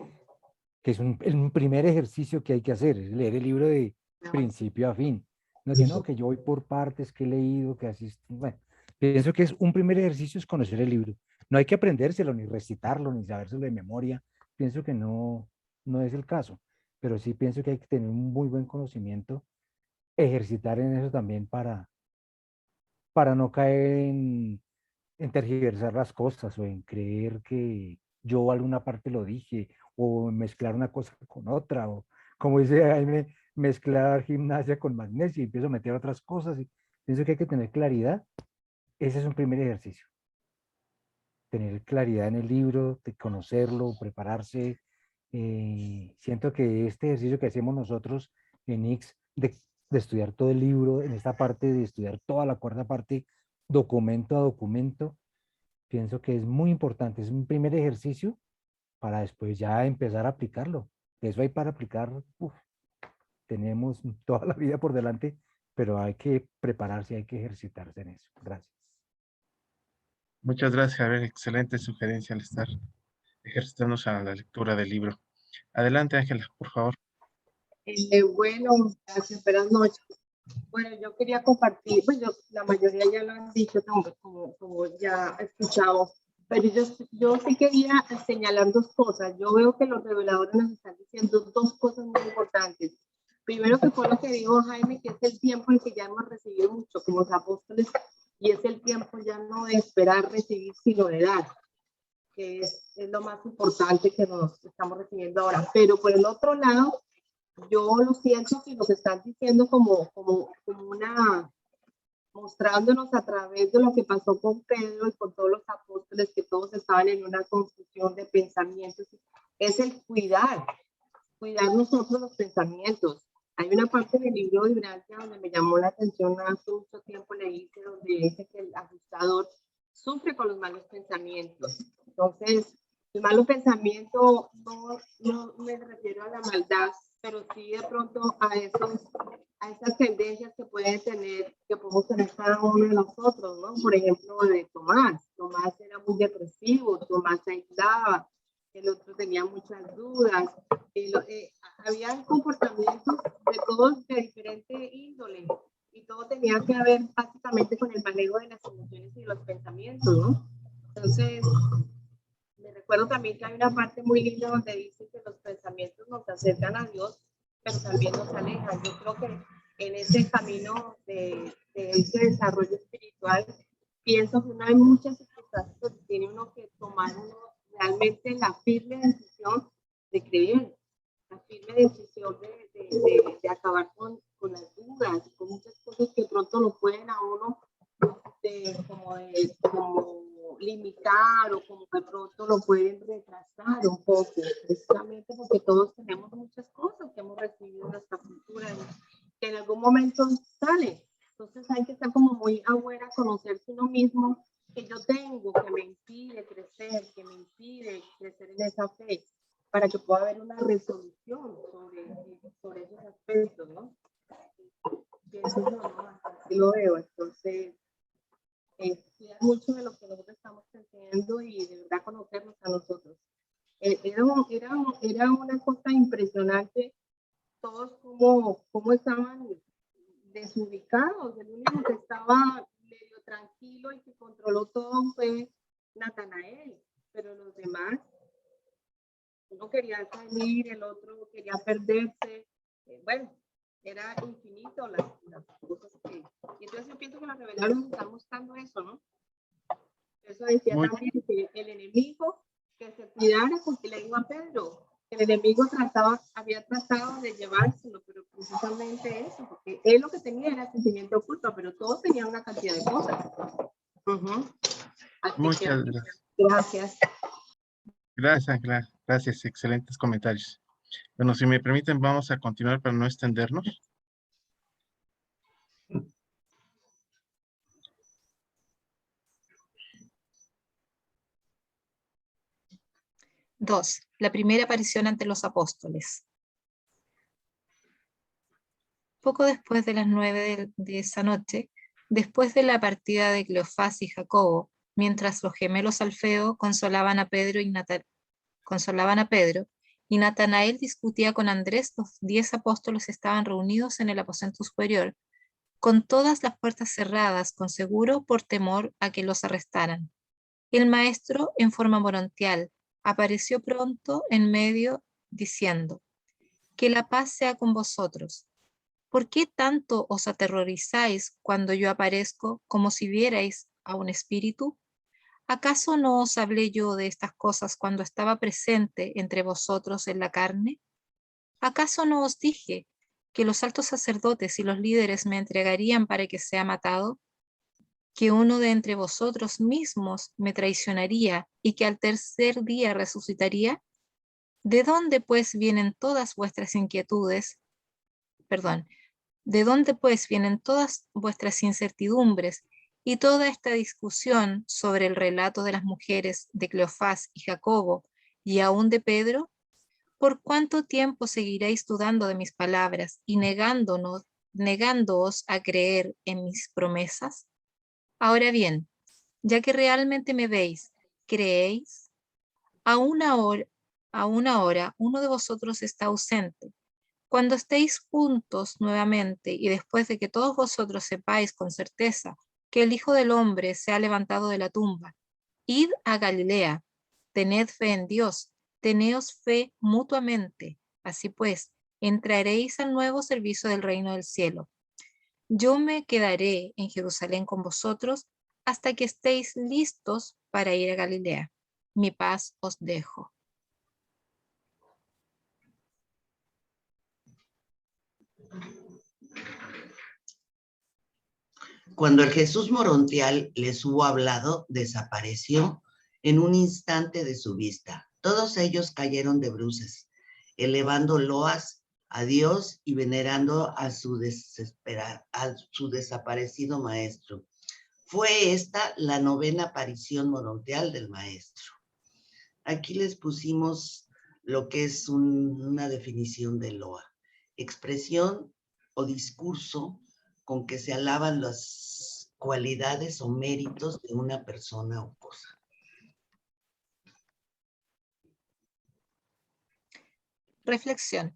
es un primer ejercicio que hay que hacer, es leer el libro de principio a fin. No es que no, que yo voy por partes, que he leído, que así, bueno, pienso que es un primer ejercicio es conocer el libro. No hay que aprendérselo, ni recitarlo, ni sabérselo de memoria. Pienso que no es el caso, pero sí pienso que hay que tener un muy buen conocimiento, ejercitar en eso también para no caer en tergiversar las cosas o en creer que yo alguna parte lo dije o mezclar una cosa con otra o como dice Jaime, mezclar gimnasia con magnesio y empiezo a meter otras cosas. Y pienso que hay que tener claridad. Ese es un primer ejercicio. Tener claridad en el libro, de conocerlo, prepararse. Siento que este ejercicio que hacemos nosotros en X de estudiar todo el libro, en esta parte de estudiar toda la cuarta parte, documento a documento, pienso que es muy importante. Es un primer ejercicio para después ya empezar a aplicarlo. Eso hay para aplicar, tenemos toda la vida por delante, pero hay que prepararse, hay que ejercitarse en eso. Gracias. Muchas gracias, Javier. Excelente sugerencia al estar ejercitándonos a la lectura del libro. Adelante, Ángela, por favor. Bueno, gracias, buenas noches. Bueno, yo quería compartir, pues la mayoría ya lo han dicho, como ya he escuchado, pero yo sí quería señalar dos cosas. Yo veo que los reveladores nos están diciendo dos cosas muy importantes. Primero, que fue lo que dijo Jaime, que es el tiempo en que ya hemos recibido mucho como los apóstoles, y es el tiempo ya no de esperar recibir, sino de dar, que es lo más importante que nos estamos recibiendo ahora. Pero por el otro lado, yo lo siento que nos están diciendo como mostrándonos a través de lo que pasó con Pedro y con todos los apóstoles, que todos estaban en una confusión de pensamientos, es el cuidar nosotros los pensamientos. Hay una parte del libro de Vibrancia donde me llamó la atención, hace mucho tiempo leí, donde dice que el ajustador sufre con los malos pensamientos. Entonces, el malo pensamiento no me refiero a la maldad, pero sí de pronto a esas tendencias que podemos tener cada uno de nosotros, ¿no? Por ejemplo, de Tomás. Tomás era muy depresivo, Tomás se aislaba, el otro tenía muchas dudas. Había comportamientos de todos de diferente índole y todo tenía que ver básicamente con el manejo de las emociones y los pensamientos, ¿no? Entonces, me recuerdo también que hay una parte muy linda donde dice que los pensamientos nos acercan a Dios, pero también nos alejan. Yo creo que en ese camino de ese desarrollo espiritual, pienso que no hay muchas circunstancias que tiene uno que tomar realmente la firme decisión de creer, la firme decisión de acabar con las dudas, con muchas cosas que pronto lo pueden a uno como limitar o como de pronto lo pueden retrasar un poco, precisamente porque todos tenemos muchas cosas que hemos recibido en nuestra cultura que en algún momento salen. Entonces hay que estar como muy afuera, conocerse uno mismo, que yo tengo, que me impide crecer, que me impide crecer en esa fe, para que pueda haber una resolución sobre esos aspectos, ¿no? Eso es así lo veo. Entonces, cuidar mucho de lo que nosotros estamos sintiendo y de verdad conocernos a nosotros. Era una cosa impresionante, todos cómo estaban desubicados. El único que estaba medio tranquilo y que controló todo fue Natanael, pero los demás, uno quería salir, el otro quería perderse. Bueno, era infinito las cosas que... Y entonces yo pienso que la revelación nos está mostrando eso, ¿no? Eso decía también que el enemigo que se cuidara, porque le dijo a Pedro, el enemigo había tratado de llevárselo, pero precisamente eso, porque él lo que tenía era sentimiento de culpa, pero todos tenían una cantidad de cosas. Muchas gracias. Gracias. Gracias, Ángela. Gracias, excelentes comentarios. Bueno, si me permiten, vamos a continuar para no extendernos. Dos, la primera aparición ante los apóstoles. Poco después de las 9 de esa noche, después de la partida de Cleofás y Jacobo, mientras los gemelos Alfeo consolaban a Pedro y Natanael discutía con Andrés, los 10 apóstoles estaban reunidos en el aposento superior, con todas las puertas cerradas, con seguro por temor a que los arrestaran. El maestro, en forma morontial, apareció pronto en medio, diciendo: que la paz sea con vosotros. ¿Por qué tanto os aterrorizáis cuando yo aparezco como si vierais a un espíritu? ¿Acaso no os hablé yo de estas cosas cuando estaba presente entre vosotros en la carne? ¿Acaso no os dije que los altos sacerdotes y los líderes me entregarían para que sea matado? ¿Que uno de entre vosotros mismos me traicionaría y que al tercer día resucitaría? ¿De dónde pues vienen todas vuestras inquietudes? Perdón. ¿De dónde pues vienen todas vuestras incertidumbres y toda esta discusión sobre el relato de las mujeres de Cleofás y Jacobo y aún de Pedro? ¿Por cuánto tiempo seguiréis dudando de mis palabras y negándoos a creer en mis promesas? Ahora bien, ya que realmente me veis, ¿creéis? Aún ahora uno de vosotros está ausente. Cuando estéis juntos nuevamente y después de que todos vosotros sepáis con certeza que el Hijo del Hombre se ha levantado de la tumba, id a Galilea, tened fe en Dios, teneos fe mutuamente. Así pues, entraréis al nuevo servicio del reino del cielo. Yo me quedaré en Jerusalén con vosotros hasta que estéis listos para ir a Galilea. Mi paz os dejo. Cuando el Jesús morontial les hubo hablado, desapareció en un instante de su vista. Todos ellos cayeron de bruces, elevando loas a Dios y venerando a su desaparecido maestro. Fue esta la 9ª aparición morontial del maestro. Aquí les pusimos lo que es una definición de loa: expresión o discurso con que se alaban las cualidades o méritos de una persona o cosa. Reflexión.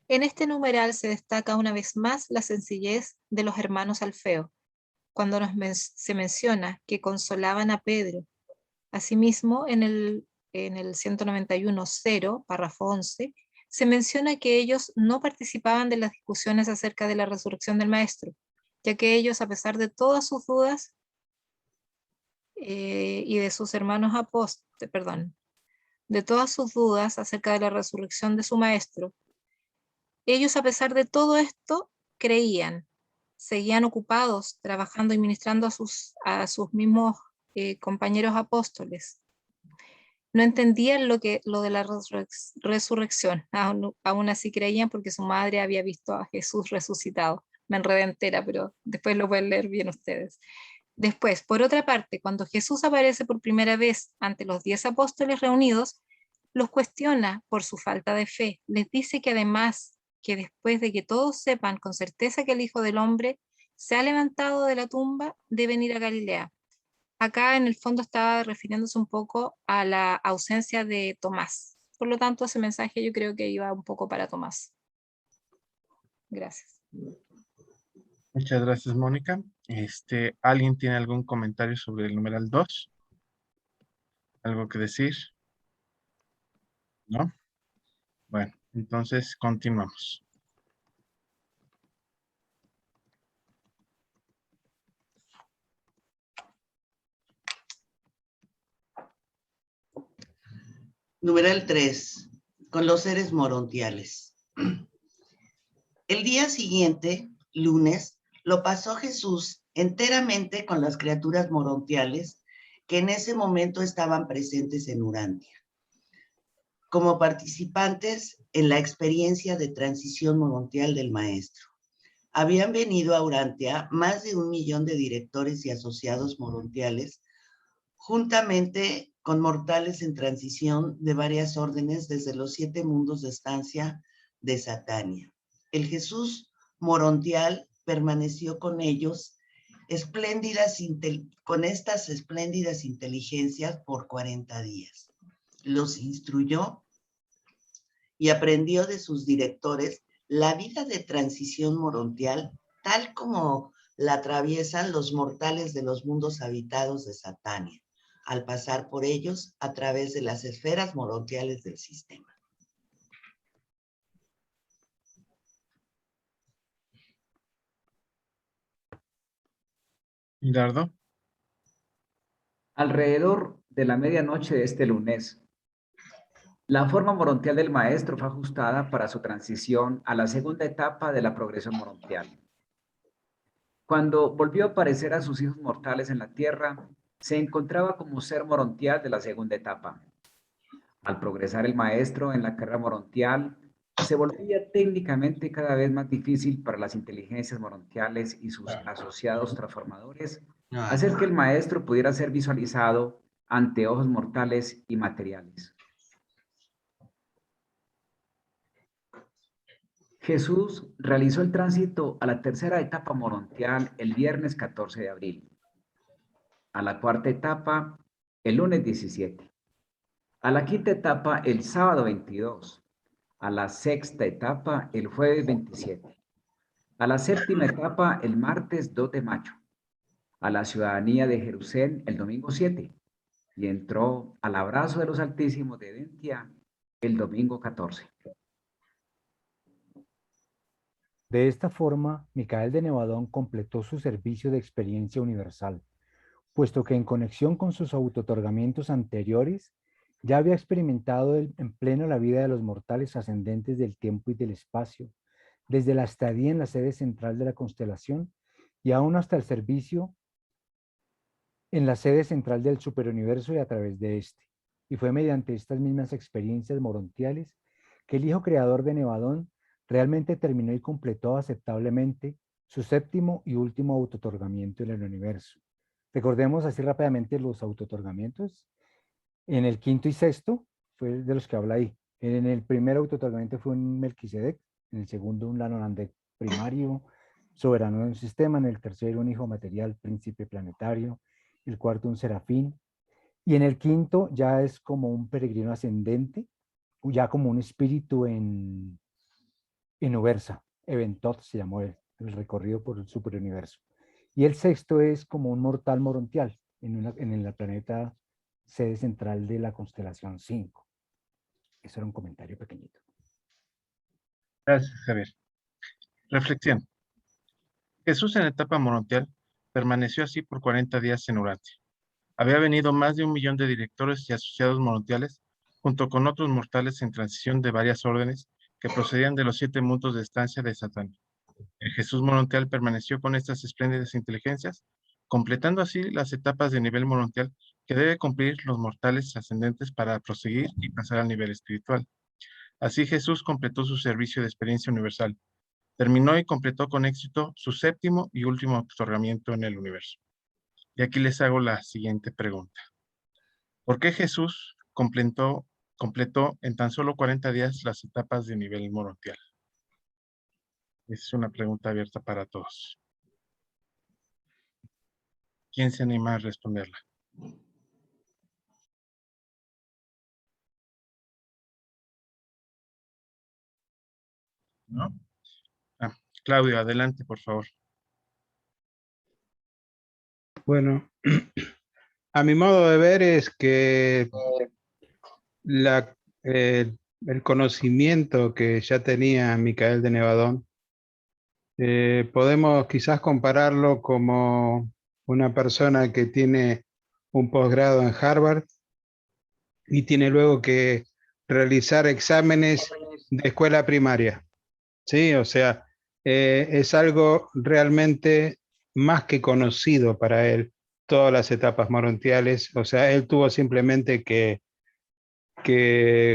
En este numeral se destaca una vez más la sencillez de los hermanos Alfeo, cuando se menciona que consolaban a Pedro. Asimismo, en el 191.0, párrafo 11, se menciona que ellos no participaban de las discusiones acerca de la resurrección del Maestro, ya que ellos, a pesar de todas sus dudas y de sus hermanos apóstoles, de todas sus dudas acerca de la resurrección de su Maestro, ellos, a pesar de todo esto, creían, seguían ocupados, trabajando y ministrando a sus mismos compañeros apóstoles. No entendían lo de la resurrección, aún así creían porque su madre había visto a Jesús resucitado. Me enredé entera, pero después lo pueden leer bien ustedes. Después, por otra parte, cuando Jesús aparece por primera vez ante los 10 apóstoles reunidos, los cuestiona por su falta de fe. Les dice que además, que después de que todos sepan con certeza que el Hijo del Hombre se ha levantado de la tumba, deben ir a Galilea. Acá en el fondo estaba refiriéndose un poco a la ausencia de Tomás. Por lo tanto, ese mensaje yo creo que iba un poco para Tomás. Gracias. Muchas gracias, Mónica. ¿Alguien tiene algún comentario sobre el numeral 2? ¿Algo que decir? ¿No? Bueno, entonces continuamos. Numeral 3. Con los seres morontiales. El día siguiente, lunes, lo pasó Jesús enteramente con las criaturas morontiales que en ese momento estaban presentes en Urantia, como participantes en la experiencia de transición morontial del maestro. Habían venido a Urantia más de 1 millón de directores y asociados morontiales, juntamente con mortales en transición de varias órdenes desde los 7 mundos de estancia de Satania. El Jesús morontial permaneció con ellos, con estas espléndidas inteligencias por 40 días. Los instruyó y aprendió de sus directores la vida de transición morontial, tal como la atraviesan los mortales de los mundos habitados de Satania, al pasar por ellos a través de las esferas morontiales del sistema. Dardo. Alrededor de la medianoche de este lunes, la forma morontial del maestro fue ajustada para su transición a la segunda etapa de la progresión morontial. Cuando volvió a aparecer a sus hijos mortales en la tierra, se encontraba como ser morontial de la segunda etapa. Al progresar el maestro en la carrera morontial, se volvía técnicamente cada vez más difícil para las inteligencias morontiales y sus asociados transformadores hacer que el maestro pudiera ser visualizado ante ojos mortales y materiales. Jesús realizó el tránsito a la tercera etapa morontial el viernes 14 de abril, a la cuarta etapa el lunes 17, a la quinta etapa el sábado 22, a la sexta etapa el jueves 27, a la séptima etapa el martes 2 de mayo, a la ciudadanía de Jerusalén el domingo 7 y entró al abrazo de los altísimos de Edentia el domingo 14. De esta forma, Micael de Nevadón completó su servicio de experiencia universal, puesto que en conexión con sus autootorgamientos anteriores, ya había experimentado en pleno la vida de los mortales ascendentes del tiempo y del espacio, desde la estadía en la sede central de la constelación y aún hasta el servicio en la sede central del superuniverso y a través de este. Y fue mediante estas mismas experiencias morontiales que el Hijo Creador de Nevadón realmente terminó y completó aceptablemente su séptimo y último autootorgamiento en el universo. Recordemos así rápidamente los autootorgamientos. En el quinto y sexto fue de los que habla ahí. En el primer autootorgamiento fue un Melquisedec, en el segundo un Lanonandec primario, soberano de un sistema, en el tercero un hijo material, príncipe planetario, el cuarto un serafín, y en el quinto ya es como un peregrino ascendente, ya como un espíritu en Ubersa, Eventot se llamó el recorrido por el superuniverso. Y el sexto es como un mortal morontial en el planeta sede central de la constelación 5. Eso era un comentario pequeñito. Gracias, Javier. Reflexión. Jesús en la etapa morontial permaneció así por 40 días en Urantia. Había venido más de 1 millón de directores y asociados morontiales, junto con otros mortales en transición de varias órdenes que procedían de los 7 mundos de estancia de Satán. El Jesús morontial permaneció con estas espléndidas inteligencias, completando así las etapas de nivel morontial que debe cumplir los mortales ascendentes para proseguir y pasar al nivel espiritual. Así Jesús completó su servicio de experiencia universal. Terminó y completó con éxito su séptimo y último otorgamiento en el universo. Y aquí les hago la siguiente pregunta. ¿Por qué Jesús completó en tan solo 40 días las etapas de nivel morontial? Es una pregunta abierta para todos. ¿Quién se anima a responderla? ¿No? Claudio, adelante, por favor. Bueno, a mi modo de ver es que el conocimiento que ya tenía Micael de Nevadón, podemos quizás compararlo como una persona que tiene un posgrado en Harvard y tiene luego que realizar exámenes de escuela primaria. Sí, o sea, es algo realmente más que conocido para él, todas las etapas morontiales. O sea, él tuvo simplemente que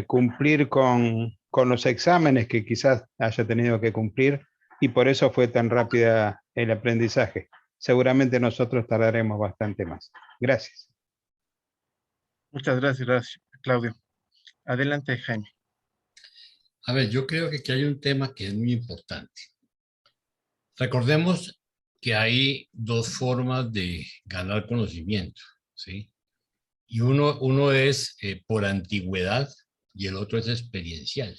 cumplir con los exámenes que quizás haya tenido que cumplir y por eso fue tan rápida el aprendizaje. Seguramente nosotros tardaremos bastante más. Gracias. Muchas gracias, Claudio. Adelante, Jaime. A ver, yo creo que aquí hay un tema que es muy importante. Recordemos que hay dos formas de ganar conocimiento, ¿sí? Y uno es por antigüedad y el otro es experiencial,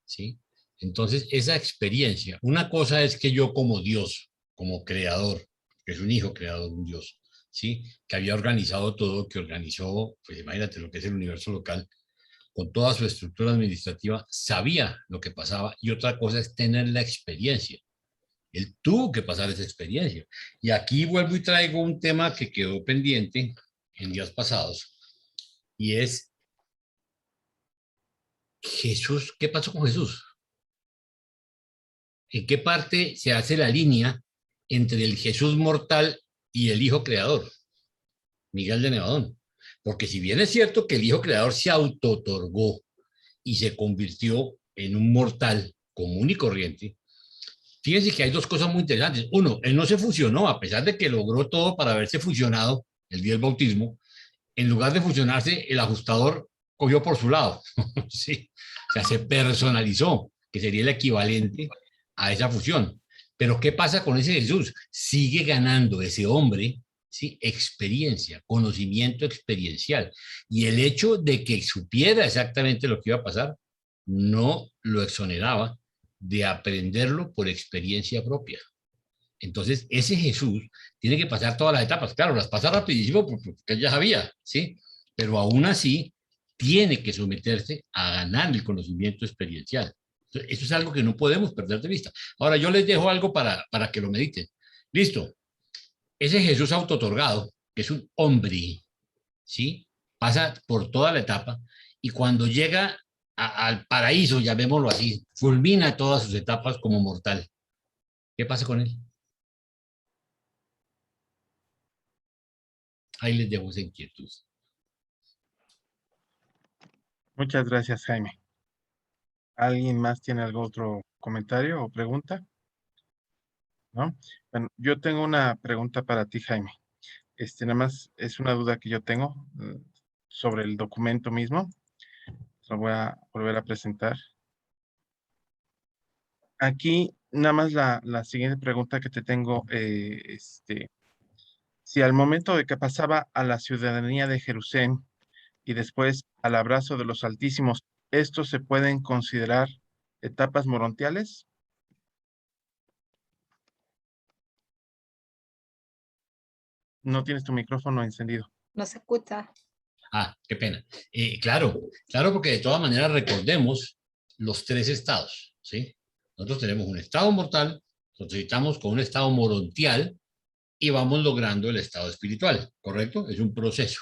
¿sí? Entonces, esa experiencia, una cosa es que yo como Dios, como creador, que es un hijo creador, un Dios, ¿sí? Que había organizado todo, que organizó, pues imagínate lo que es el universo local, con toda su estructura administrativa, sabía lo que pasaba, y otra cosa es tener la experiencia. Él tuvo que pasar esa experiencia. Y aquí vuelvo y traigo un tema que quedó pendiente en días pasados, y es Jesús. ¿Qué pasó con Jesús? ¿En qué parte se hace la línea entre el Jesús mortal y el Hijo Creador, Miguel de Nevadón? Porque si bien es cierto que el Hijo Creador se auto-otorgó y se convirtió en un mortal común y corriente, fíjense que hay dos cosas muy interesantes. Uno, él no se fusionó, a pesar de que logró todo para haberse fusionado el día del bautismo. En lugar de fusionarse, el ajustador cogió por su lado. Sí. O sea, se personalizó, que sería el equivalente a esa fusión. Pero ¿qué pasa con ese Jesús? Sigue ganando ese hombre, ¿sí? Experiencia, conocimiento experiencial. Y el hecho de que supiera exactamente lo que iba a pasar no lo exoneraba de aprenderlo por experiencia propia. Entonces, ese Jesús tiene que pasar todas las etapas. Claro, las pasa rapidísimo porque él ya sabía, ¿sí? Pero aún así, tiene que someterse a ganar el conocimiento experiencial. Entonces, eso es algo que no podemos perder de vista. Ahora, yo les dejo algo para que lo mediten. Listo. Ese Jesús autootorgado, que es un hombre, ¿sí? Pasa por toda la etapa y cuando llega al paraíso, llamémoslo así, fulmina todas sus etapas como mortal. ¿Qué pasa con él? Ahí les dejo esa inquietud. Muchas gracias, Jaime. ¿Alguien más tiene algún otro comentario o pregunta? ¿No? Bueno, yo tengo una pregunta para ti, Jaime. Nada más es una duda que yo tengo sobre el documento mismo. Lo voy a volver a presentar. Aquí, nada más la siguiente pregunta que te tengo, si al momento de que pasaba a la ciudadanía de Jerusalén y después al abrazo de los Altísimos, ¿estos se pueden considerar etapas morontiales? No tienes tu micrófono encendido. No se escucha. Ah, qué pena. Claro, porque de todas maneras recordemos los tres estados, ¿sí? Nosotros tenemos un estado mortal, nos necesitamos con un estado morontial y vamos logrando el estado espiritual, ¿correcto? Es un proceso.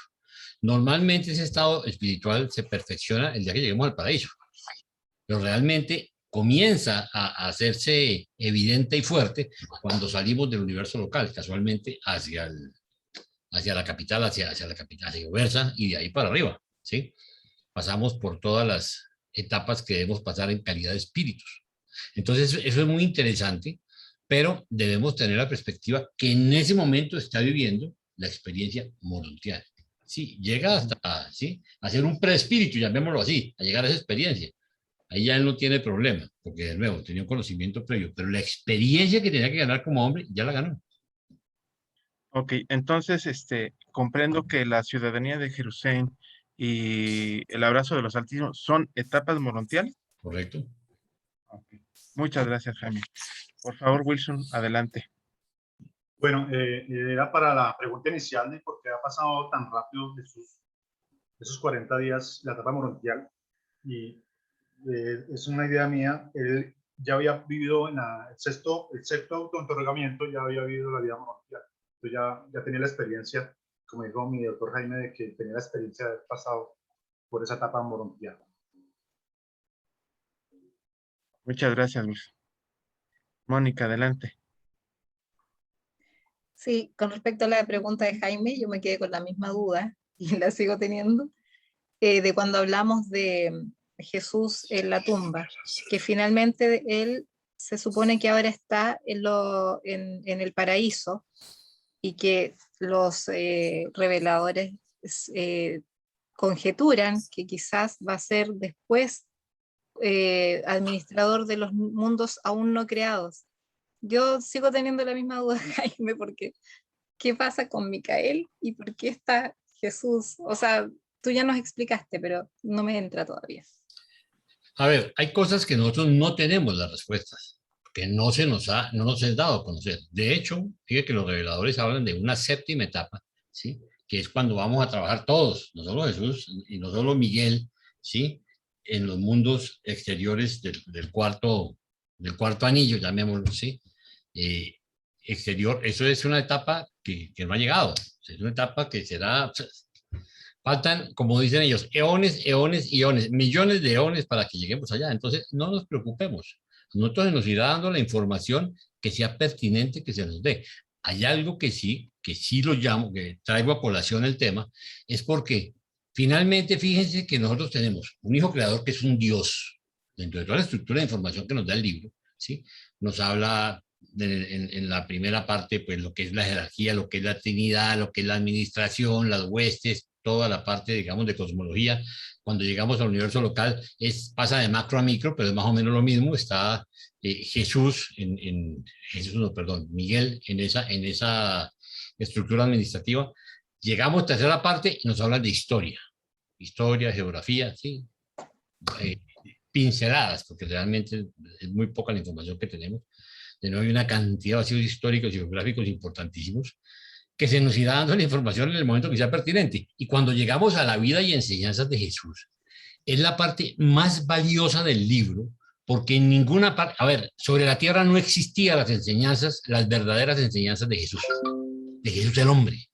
Normalmente ese estado espiritual se perfecciona el día que lleguemos al paraíso, pero realmente comienza a hacerse evidente y fuerte cuando salimos del universo local, casualmente hacia la capital, hacia la capital, hacia Versa, y de ahí para arriba, ¿sí? Pasamos por todas las etapas que debemos pasar en calidad de espíritus. Entonces, eso es muy interesante, pero debemos tener la perspectiva que en ese momento está viviendo la experiencia morontial. Sí, llega hasta, ¿sí?, a ser un preespíritu, llamémoslo así, a llegar a esa experiencia. Ahí ya él no tiene problema, porque de nuevo tenía un conocimiento previo, pero la experiencia que tenía que ganar como hombre ya la ganó. Ok, entonces, comprendo que la ciudadanía de Jerusalén y el abrazo de los Altísimos son etapas morontiales. Correcto. Okay. Muchas gracias, Jaime. Por favor, Wilson, adelante. Bueno, era para la pregunta inicial de por qué ha pasado tan rápido de esos 40 días la etapa morontial. Y es una idea mía. Él ya había vivido en el sexto autointerrogamiento, ya había vivido la vida morontial. Entonces ya tenía la experiencia, como dijo mi doctor Jaime, de que tenía la experiencia de haber pasado por esa etapa morontial. Muchas gracias, Luis. Mónica, adelante. Sí, con respecto a la pregunta de Jaime, yo me quedé con la misma duda y la sigo teniendo, de cuando hablamos de Jesús en la tumba, que finalmente él se supone que ahora está en el paraíso y que los reveladores conjeturan que quizás va a ser después administrador de los mundos aún no creados. Yo sigo teniendo la misma duda, Jaime, porque ¿qué pasa con Micael y por qué está Jesús? O sea, tú ya nos explicaste, pero no me entra todavía. A ver, hay cosas que nosotros no tenemos las respuestas, que no nos es dado a conocer. De hecho, fíjate que los reveladores hablan de una séptima etapa, ¿sí?, que es cuando vamos a trabajar todos, no solo Jesús y no solo Miguel, ¿sí?, en los mundos exteriores del cuarto anillo, llamémoslo, ¿sí?, exterior. Eso es una etapa que no ha llegado, es una etapa que será... Faltan, como dicen ellos, eones, eones, eones, millones de eones para que lleguemos allá. Entonces, no nos preocupemos. Nosotros nos irá dando la información que sea pertinente que se nos dé. Hay algo que sí lo llamo, que traigo a colación el tema, es porque finalmente fíjense que nosotros tenemos un hijo creador que es un Dios, dentro de toda la estructura de información que nos da el libro, ¿sí? Nos habla en la primera parte, pues lo que es la jerarquía, lo que es la Trinidad, lo que es la administración, las huestes, toda la parte, digamos, de cosmología. Cuando llegamos al universo local, pasa de macro a micro, pero es más o menos lo mismo. Está Miguel en esa estructura administrativa. Llegamos a tercera parte y nos hablan de historia, geografía, ¿sí? Pinceladas, porque realmente es muy poca la información que tenemos. De nuevo hay una cantidad de vacíos históricos y geográficos importantísimos que se nos irá dando la información en el momento que sea pertinente. Y cuando llegamos a la vida y enseñanzas de Jesús, es la parte más valiosa del libro, porque en ninguna parte, a ver, sobre la tierra no existían las verdaderas enseñanzas de Jesús el hombre.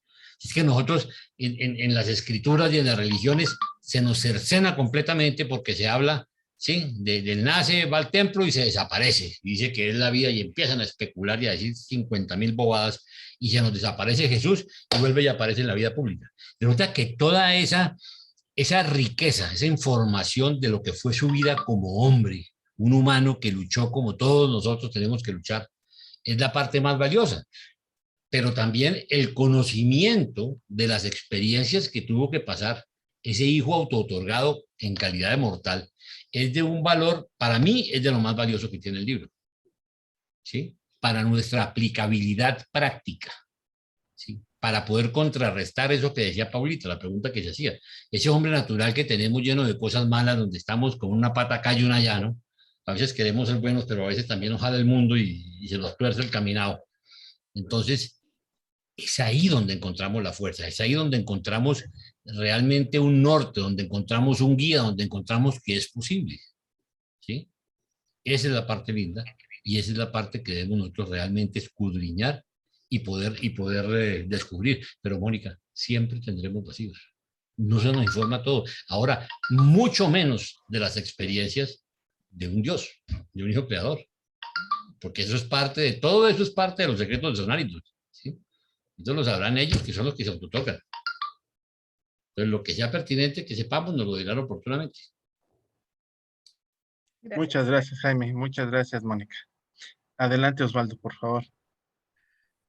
Es que nosotros en las escrituras y en las religiones se nos cercena completamente porque se habla ¿sí? Del nace, va al templo y se desaparece. Dice que es la vida y empiezan a especular y a decir 50.000 bobadas y se nos desaparece Jesús y vuelve y aparece en la vida pública. Resulta que toda esa riqueza, esa información de lo que fue su vida como hombre, un humano que luchó como todos nosotros tenemos que luchar, es la parte más valiosa. Pero también el conocimiento de las experiencias que tuvo que pasar ese hijo autootorgado en calidad de mortal es de un valor, para mí es de lo más valioso que tiene el libro, ¿sí? Para nuestra aplicabilidad práctica, ¿sí? Para poder contrarrestar eso que decía Paulita, la pregunta que se hacía. Ese hombre natural que tenemos lleno de cosas malas, donde estamos con una pata acá y una allá, ¿no? A veces queremos ser buenos, pero a veces también nos jala el mundo y se nos tuerce el caminado. Entonces, es ahí donde encontramos la fuerza, es ahí donde encontramos realmente un norte, donde encontramos un guía, donde encontramos que es posible, ¿sí? Esa es la parte linda y esa es la parte que debemos nosotros realmente escudriñar y poder descubrir. Pero Mónica, siempre tendremos vacíos. No se nos informa todo. Ahora, mucho menos de las experiencias de un Dios, de un hijo creador, porque eso es parte de, todo eso es parte de los secretos de Sonáritos, ¿sí? Entonces lo sabrán ellos, que son los que se autotocan. Entonces, lo que sea pertinente que sepamos, nos lo dirán oportunamente. Gracias. Muchas gracias, Jaime. Muchas gracias, Mónica. Adelante, Osvaldo, por favor.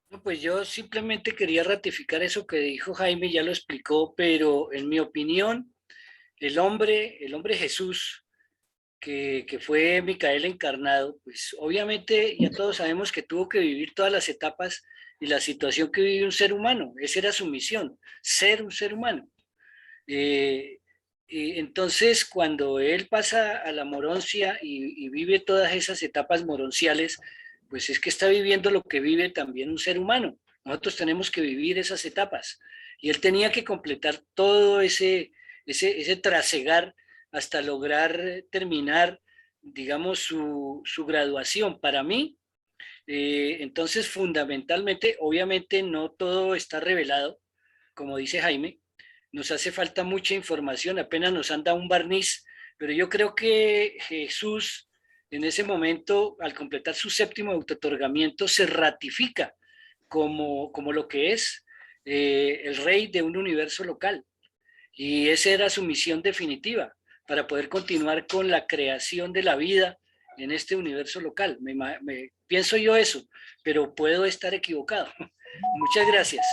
No, pues yo simplemente quería ratificar eso que dijo Jaime, ya lo explicó, pero en mi opinión, el hombre Jesús, que fue Micael encarnado, pues obviamente ya todos sabemos que tuvo que vivir todas las etapas y la situación que vive un ser humano. Esa era su misión, ser un ser humano. Entonces, cuando él pasa a la moroncia y vive todas esas etapas moronciales, pues es que está viviendo lo que vive también un ser humano. Nosotros tenemos que vivir esas etapas. Y él tenía que completar todo ese trasegar hasta lograr terminar, digamos, su graduación. Para mí, entonces, fundamentalmente, obviamente no todo está revelado, como dice Jaime, nos hace falta mucha información, apenas nos han dado un barniz, pero yo creo que Jesús en ese momento, al completar su séptimo autootorgamiento, se ratifica como lo que es el rey de un universo local. Y esa era su misión definitiva, para poder continuar con la creación de la vida en este universo local. Pienso yo eso, pero puedo estar equivocado. Muchas gracias.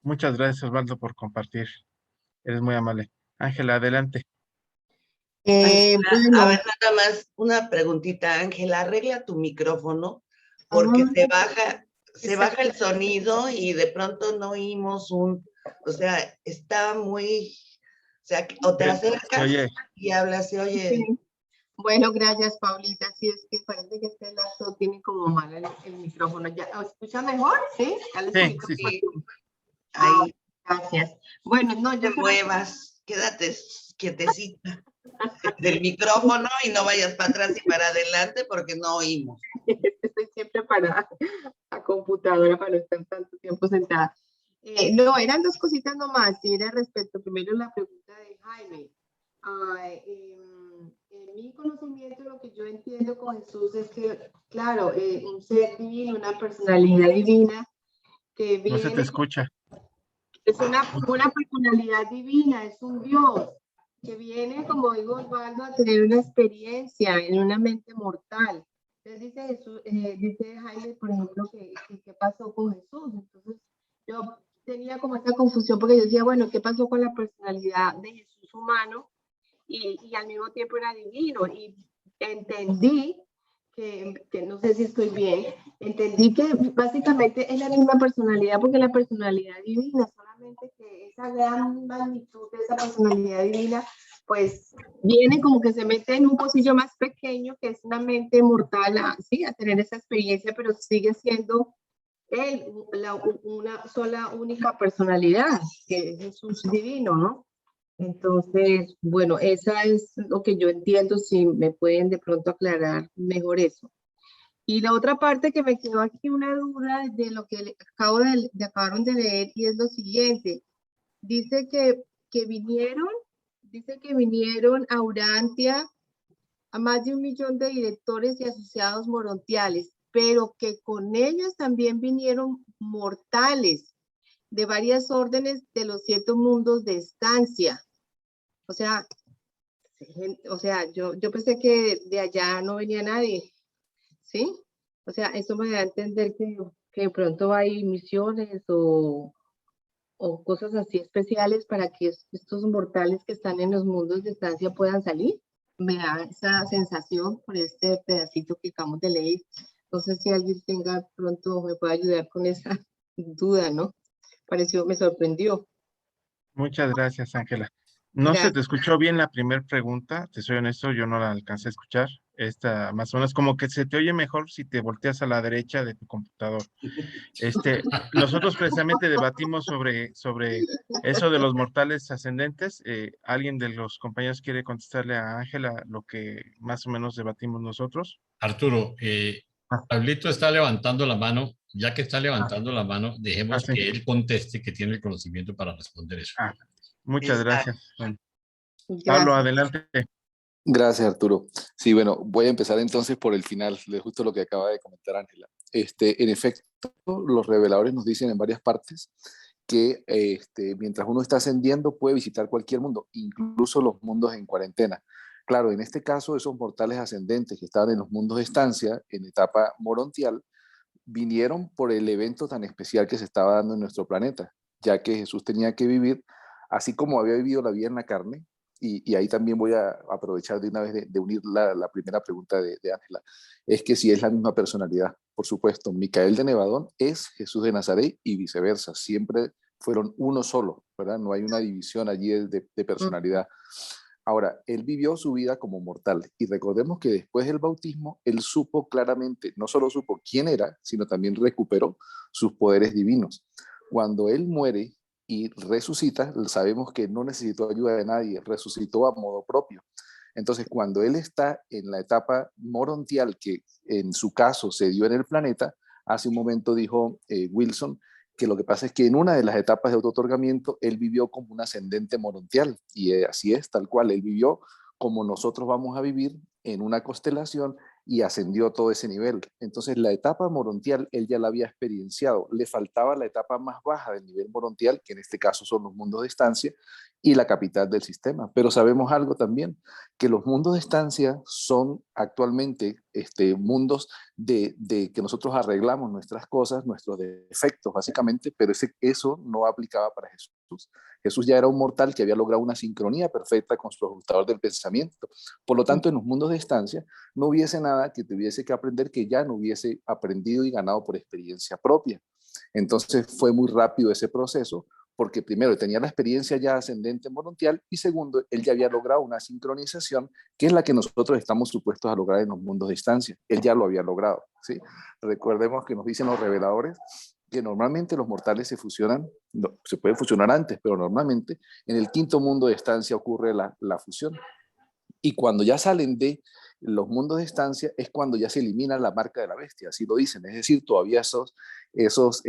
Muchas gracias, Osvaldo, por compartir. Eres muy amable. Ángela, adelante. A ver, nada más una preguntita, Ángela, arregla tu micrófono porque se baja el sonido y de pronto no oímos o sea, está muy, o sea, o te acercas y hablas, se oye. Sí. Bueno, gracias, Paulita. Sí, es que parece que este lazo tiene como mal el micrófono. ¿Ya escucha mejor? ¿Sí? Sí. Ahí. Gracias. Bueno, no, yo te muevas, quédate quietecita del micrófono y no vayas para atrás y para adelante porque no oímos. Estoy siempre para la computadora para no estar tanto tiempo sentada. No, eran dos cositas nomás, y era respecto primero a la pregunta de Jaime. En mi conocimiento, lo que yo entiendo con Jesús es que, claro, un ser divino, una personalidad divina que viene... No se te escucha. Es una personalidad divina, es un Dios que viene, como digo Osvaldo, a tener una experiencia en una mente mortal. Entonces dice Jaime, por ejemplo, ¿qué pasó con Jesús? Entonces yo tenía como esa confusión porque yo decía, bueno, ¿qué pasó con la personalidad de Jesús humano? Y al mismo tiempo era divino. Y entendí que no sé si estoy bien, entendí que básicamente es la misma personalidad, porque la personalidad divina, solamente que esa gran magnitud de esa personalidad divina, pues viene como que se mete en un pocillo más pequeño, que es una mente mortal, sí, a tener esa experiencia, pero sigue siendo él una sola, única personalidad, que es Jesús divino, ¿no? Entonces, bueno, esa es lo que yo entiendo, si me pueden de pronto aclarar mejor eso. Y la otra parte que me quedó aquí una duda de lo que acabaron de leer, y es lo siguiente. Dice que vinieron dice que vinieron a Urantia a más de 1 millón de directores y asociados morontiales, pero que con ellos también vinieron mortales de varias órdenes de los 7 mundos de estancia. O sea, yo pensé que de allá no venía nadie, ¿sí? O sea, eso me da a entender que de pronto hay misiones o cosas así especiales para que estos mortales que están en los mundos de estancia puedan salir. Me da esa sensación por este pedacito que acabamos de leer. No sé si alguien tenga pronto, me puede ayudar con esa duda, ¿no? Me sorprendió. Muchas gracias, Ángela. No se te Gracias. escuchó bien la primera pregunta, te soy honesto, yo no la alcancé a escuchar. Esta más o menos como que se te oye mejor si te volteas a la derecha de tu computador. Nosotros precisamente debatimos sobre eso de los mortales ascendentes. ¿Alguien de los compañeros quiere contestarle a Ángela lo que más o menos debatimos nosotros? Arturo, Pablito está levantando la mano. Ya que está levantando la mano, dejemos sí. que él conteste, que tiene el conocimiento para responder eso. Muchas gracias. Gracias. Pablo, adelante. Gracias, Arturo. Sí, bueno, voy a empezar entonces por el final, de justo lo que acaba de comentar Ángela. En efecto, los reveladores nos dicen en varias partes que mientras uno está ascendiendo puede visitar cualquier mundo, incluso los mundos en cuarentena. Claro, en este caso, esos mortales ascendentes que estaban en los mundos de estancia, en etapa morontial, vinieron por el evento tan especial que se estaba dando en nuestro planeta, ya que Jesús tenía que vivir, así como había vivido la vida en la carne, y ahí también voy a aprovechar de una vez de unir la primera pregunta de Ángela, es que si es la misma personalidad. Por supuesto, Micael de Nevadón es Jesús de Nazaret y viceversa, siempre fueron uno solo, ¿verdad? No hay una división allí de personalidad. Ahora, él vivió su vida como mortal y recordemos que después del bautismo, él supo claramente, no solo supo quién era, sino también recuperó sus poderes divinos. Cuando él muere y resucita, sabemos que no necesitó ayuda de nadie, resucitó a modo propio. Entonces, cuando él está en la etapa morontial, que en su caso se dio en el planeta, hace un momento dijo Wilson, que lo que pasa es que en una de las etapas de autootorgamiento, él vivió como un ascendente morontial, y así es, tal cual, él vivió como nosotros vamos a vivir en una constelación y ascendió todo ese nivel. Entonces, la etapa morontial, él ya la había experienciado, le faltaba la etapa más baja del nivel morontial, que en este caso son los mundos de estancia, y la capital del sistema. Pero sabemos algo también, que los mundos de estancia son actualmente mundos de que nosotros arreglamos nuestras cosas, nuestros defectos básicamente, pero eso no aplicaba para Jesús. Jesús ya era un mortal que había logrado una sincronía perfecta con su ajustador del pensamiento. Por lo tanto, en los mundos de estancia no hubiese nada que tuviese que aprender que ya no hubiese aprendido y ganado por experiencia propia. Entonces fue muy rápido ese proceso, porque primero tenía la experiencia ya ascendente morontial y segundo, él ya había logrado una sincronización que es la que nosotros estamos supuestos a lograr en los mundos de distancia. Él ya lo había logrado, ¿sí? Recordemos que nos dicen los reveladores que normalmente los mortales se fusionan, no, se puede fusionar antes, pero normalmente en el quinto mundo de estancia ocurre la fusión. Y cuando ya salen de los mundos de estancia es cuando ya se elimina la marca de la bestia, así lo dicen. Es decir, todavía esos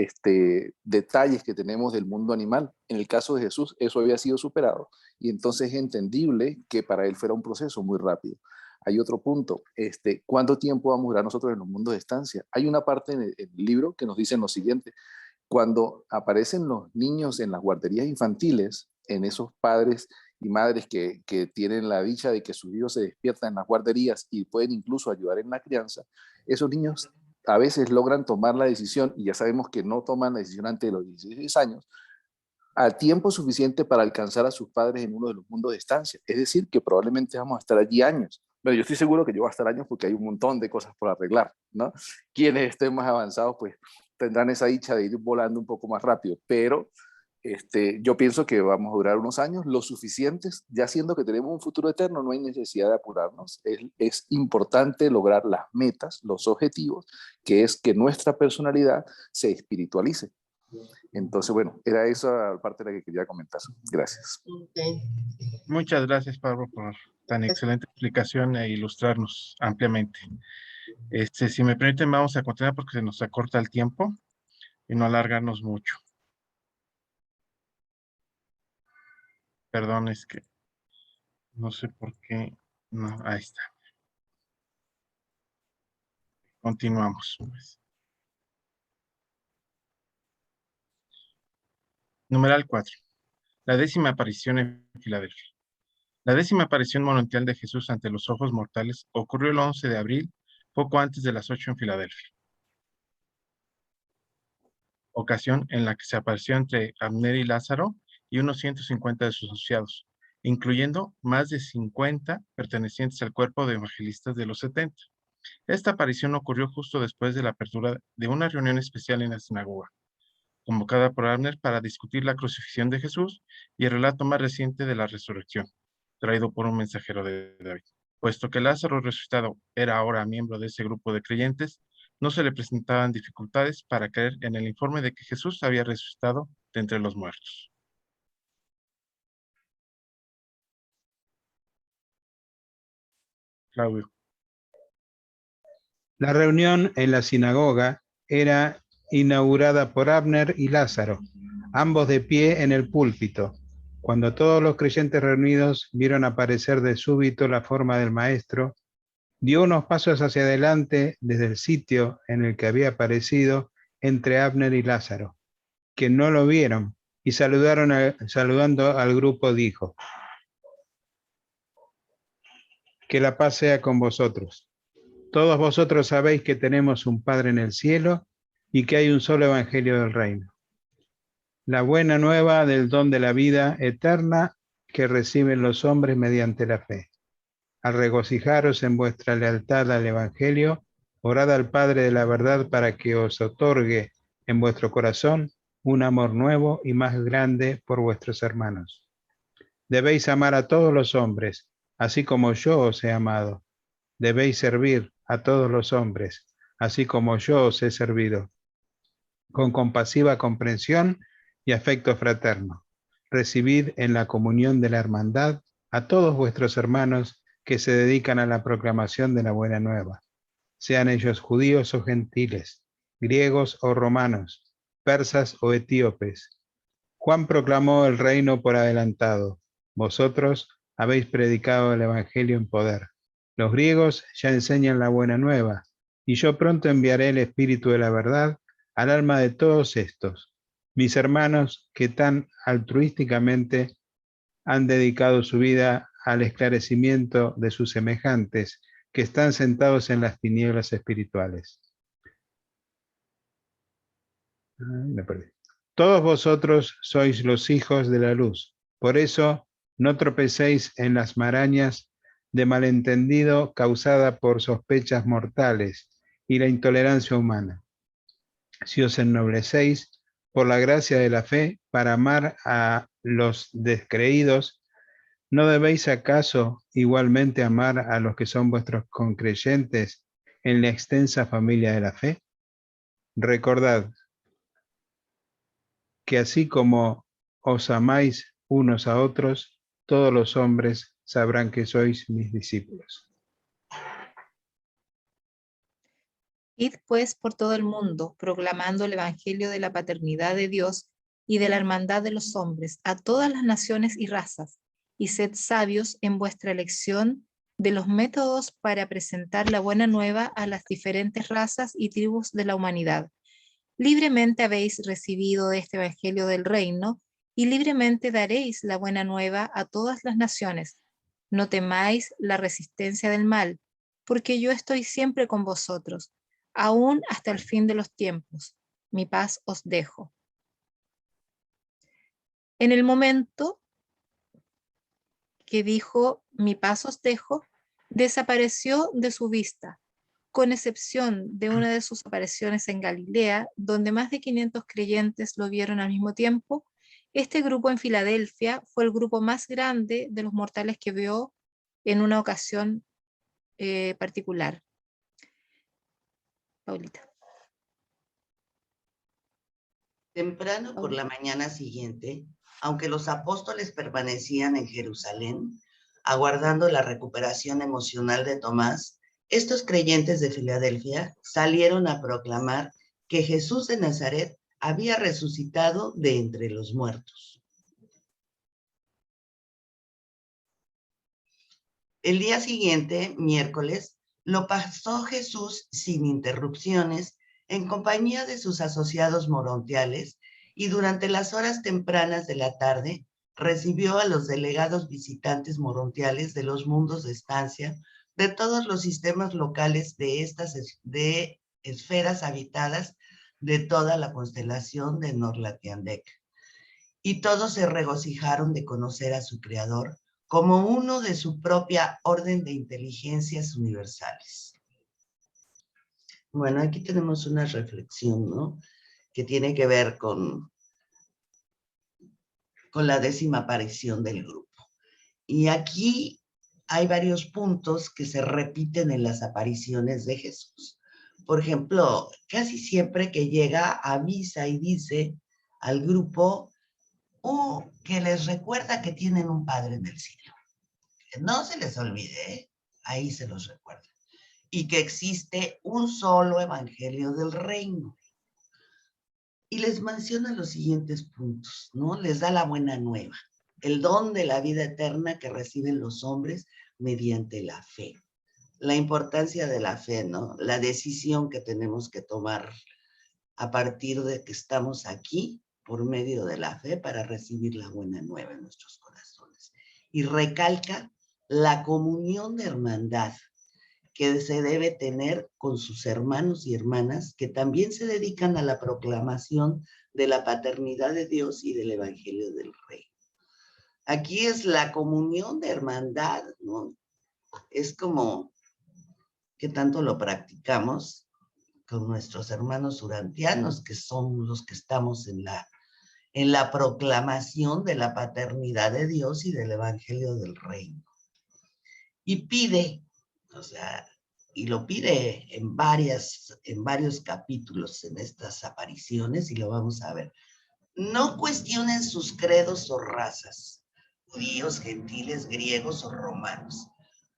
detalles que tenemos del mundo animal. En el caso de Jesús, eso había sido superado. Y entonces es entendible que para él fuera un proceso muy rápido. Hay otro punto. ¿Cuánto tiempo vamos a durar nosotros en los mundos de estancia? Hay una parte en el libro que nos dice lo siguiente. Cuando aparecen los niños en las guarderías infantiles, en esos padres y madres que tienen la dicha de que sus hijos se despiertan en las guarderías y pueden incluso ayudar en la crianza, esos niños a veces logran tomar la decisión, y ya sabemos que no toman la decisión antes de los 16 años, al tiempo suficiente para alcanzar a sus padres en uno de los mundos de estancia. Es decir, que probablemente vamos a estar allí años. Pero yo estoy seguro que yo voy a estar años porque hay un montón de cosas por arreglar, ¿no? Quienes estén más avanzados, pues tendrán esa dicha de ir volando un poco más rápido, pero yo pienso que vamos a durar unos años, lo suficientes, ya siendo que tenemos un futuro eterno, no hay necesidad de apurarnos. Es importante lograr las metas, los objetivos, que es que nuestra personalidad se espiritualice. Entonces, bueno, era esa parte de la que quería comentar. Gracias. Okay. Muchas gracias, Pablo, por tan excelente explicación e ilustrarnos ampliamente. Si me permiten, vamos a continuar porque se nos acorta el tiempo y no alargarnos mucho. Perdón, es que No sé por qué. No, ahí está. Continuamos, pues. Numeral 4. La 10ª aparición en Filadelfia. La 10ª aparición monumental de Jesús ante los ojos mortales ocurrió el 11 de abril, poco antes de las 8 en Filadelfia. Ocasión en la que se apareció entre Abner y Lázaro y unos 150 de sus asociados, incluyendo más de 50 pertenecientes al cuerpo de evangelistas de los 70. Esta aparición ocurrió justo después de la apertura de una reunión especial en la sinagoga, convocada por Abner para discutir la crucifixión de Jesús y el relato más reciente de la resurrección, traído por un mensajero de David. Puesto que Lázaro resucitado era ahora miembro de ese grupo de creyentes, no se le presentaban dificultades para creer en el informe de que Jesús había resucitado de entre los muertos. Claudio. La reunión en la sinagoga era inaugurada por Abner y Lázaro, ambos de pie en el púlpito. Cuando todos los creyentes reunidos vieron aparecer de súbito la forma del maestro, dio unos pasos hacia adelante desde el sitio en el que había aparecido entre Abner y Lázaro, que no lo vieron, y saludando al grupo dijo: que la paz sea con vosotros. Todos vosotros sabéis que tenemos un Padre en el cielo y que hay un solo evangelio del reino. La buena nueva del don de la vida eterna que reciben los hombres mediante la fe. Al regocijaros en vuestra lealtad al evangelio, orad al Padre de la verdad para que os otorgue en vuestro corazón un amor nuevo y más grande por vuestros hermanos. Debéis amar a todos los hombres, así como yo os he amado. Debéis servir a todos los hombres, así como yo os he servido, con compasiva comprensión y afecto fraterno. Recibid en la comunión de la hermandad a todos vuestros hermanos que se dedican a la proclamación de la buena nueva, sean ellos judíos o gentiles, griegos o romanos, persas o etíopes. Juan proclamó el reino por adelantado. Vosotros habéis predicado el evangelio en poder. Los griegos ya enseñan la buena nueva, y yo pronto enviaré el espíritu de la verdad al alma de todos estos, mis hermanos que tan altruísticamente han dedicado su vida al esclarecimiento de sus semejantes que están sentados en las tinieblas espirituales. Me perdí. Todos vosotros sois los hijos de la luz, por eso no tropecéis en las marañas de malentendido causada por sospechas mortales y la intolerancia humana. Si os ennoblecéis por la gracia de la fe para amar a los descreídos, ¿no debéis acaso igualmente amar a los que son vuestros concreyentes en la extensa familia de la fe? Recordad que así como os amáis unos a otros, todos los hombres sabrán que sois mis discípulos. Id pues por todo el mundo, proclamando el evangelio de la paternidad de Dios y de la hermandad de los hombres, a todas las naciones y razas, y sed sabios en vuestra elección de los métodos para presentar la buena nueva a las diferentes razas y tribus de la humanidad. Libremente habéis recibido este evangelio del reino, y libremente daréis la buena nueva a todas las naciones. No temáis la resistencia del mal, porque yo estoy siempre con vosotros, aún hasta el fin de los tiempos. Mi paz os dejo. En el momento que dijo, mi paz os dejo, desapareció de su vista, con excepción de una de sus apariciones en Galilea, donde más de 500 creyentes lo vieron al mismo tiempo. Este grupo en Filadelfia fue el grupo más grande de los mortales que vio en una ocasión particular. Paulita. Temprano por la mañana siguiente, aunque los apóstoles permanecían en Jerusalén, aguardando la recuperación emocional de Tomás, estos creyentes de Filadelfia salieron a proclamar que Jesús de Nazaret había resucitado de entre los muertos. El día siguiente, miércoles, lo pasó Jesús sin interrupciones en compañía de sus asociados morontiales y durante las horas tempranas de la tarde recibió a los delegados visitantes morontiales de los mundos de estancia de todos los sistemas locales de estas de esferas habitadas de toda la constelación de Norlatiandec. Y todos se regocijaron de conocer a su creador como uno de su propia orden de inteligencias universales. Bueno, aquí tenemos una reflexión, ¿no? Que tiene que ver con la 10ª aparición del grupo. Y aquí hay varios puntos que se repiten en las apariciones de Jesús. Por ejemplo, casi siempre que llega, avisa y dice al grupo que les recuerda que tienen un Padre en el cielo. Que no se les olvide, ahí se los recuerda. Y que existe un solo evangelio del reino. Y les menciona los siguientes puntos, ¿no? Les da la buena nueva, el don de la vida eterna que reciben los hombres mediante la fe. La importancia de la fe, ¿no? La decisión que tenemos que tomar a partir de que estamos aquí por medio de la fe para recibir la buena nueva en nuestros corazones. Y recalca la comunión de hermandad que se debe tener con sus hermanos y hermanas que también se dedican a la proclamación de la paternidad de Dios y del Evangelio del Rey. Aquí es la comunión de hermandad, ¿no? Es como que tanto lo practicamos con nuestros hermanos urantianos, que son los que estamos en la proclamación de la paternidad de Dios y del Evangelio del Reino. Y pide, o sea, y lo pide en varios capítulos en estas apariciones, y lo vamos a ver. No cuestionen sus credos o razas, judíos, gentiles, griegos o romanos.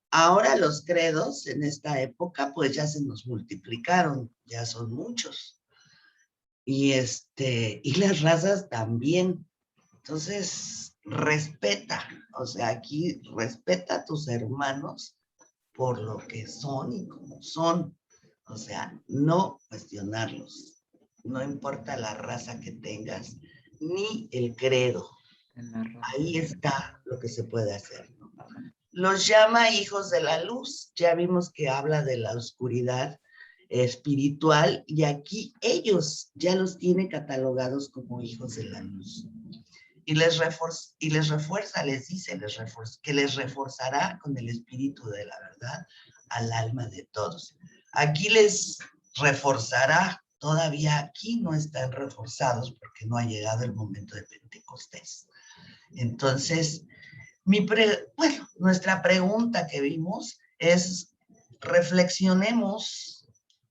Ahora los credos en esta época pues ya se nos multiplicaron, ya son muchos. Y las razas también. Entonces, respeta, o sea, aquí respeta a tus hermanos por lo que son y como son. O sea, no cuestionarlos. No importa la raza que tengas, ni el credo. Ahí está lo que se puede hacer, ¿no? Los llama hijos de la luz. Ya vimos que habla de la oscuridad espiritual y aquí ellos ya los tiene catalogados como hijos de la luz. Y les refuerza, les dice que les reforzará con el espíritu de la verdad al alma de todos. Aquí les reforzará, todavía aquí no están reforzados porque no ha llegado el momento de Pentecostés. Entonces, nuestra pregunta que vimos es, reflexionemos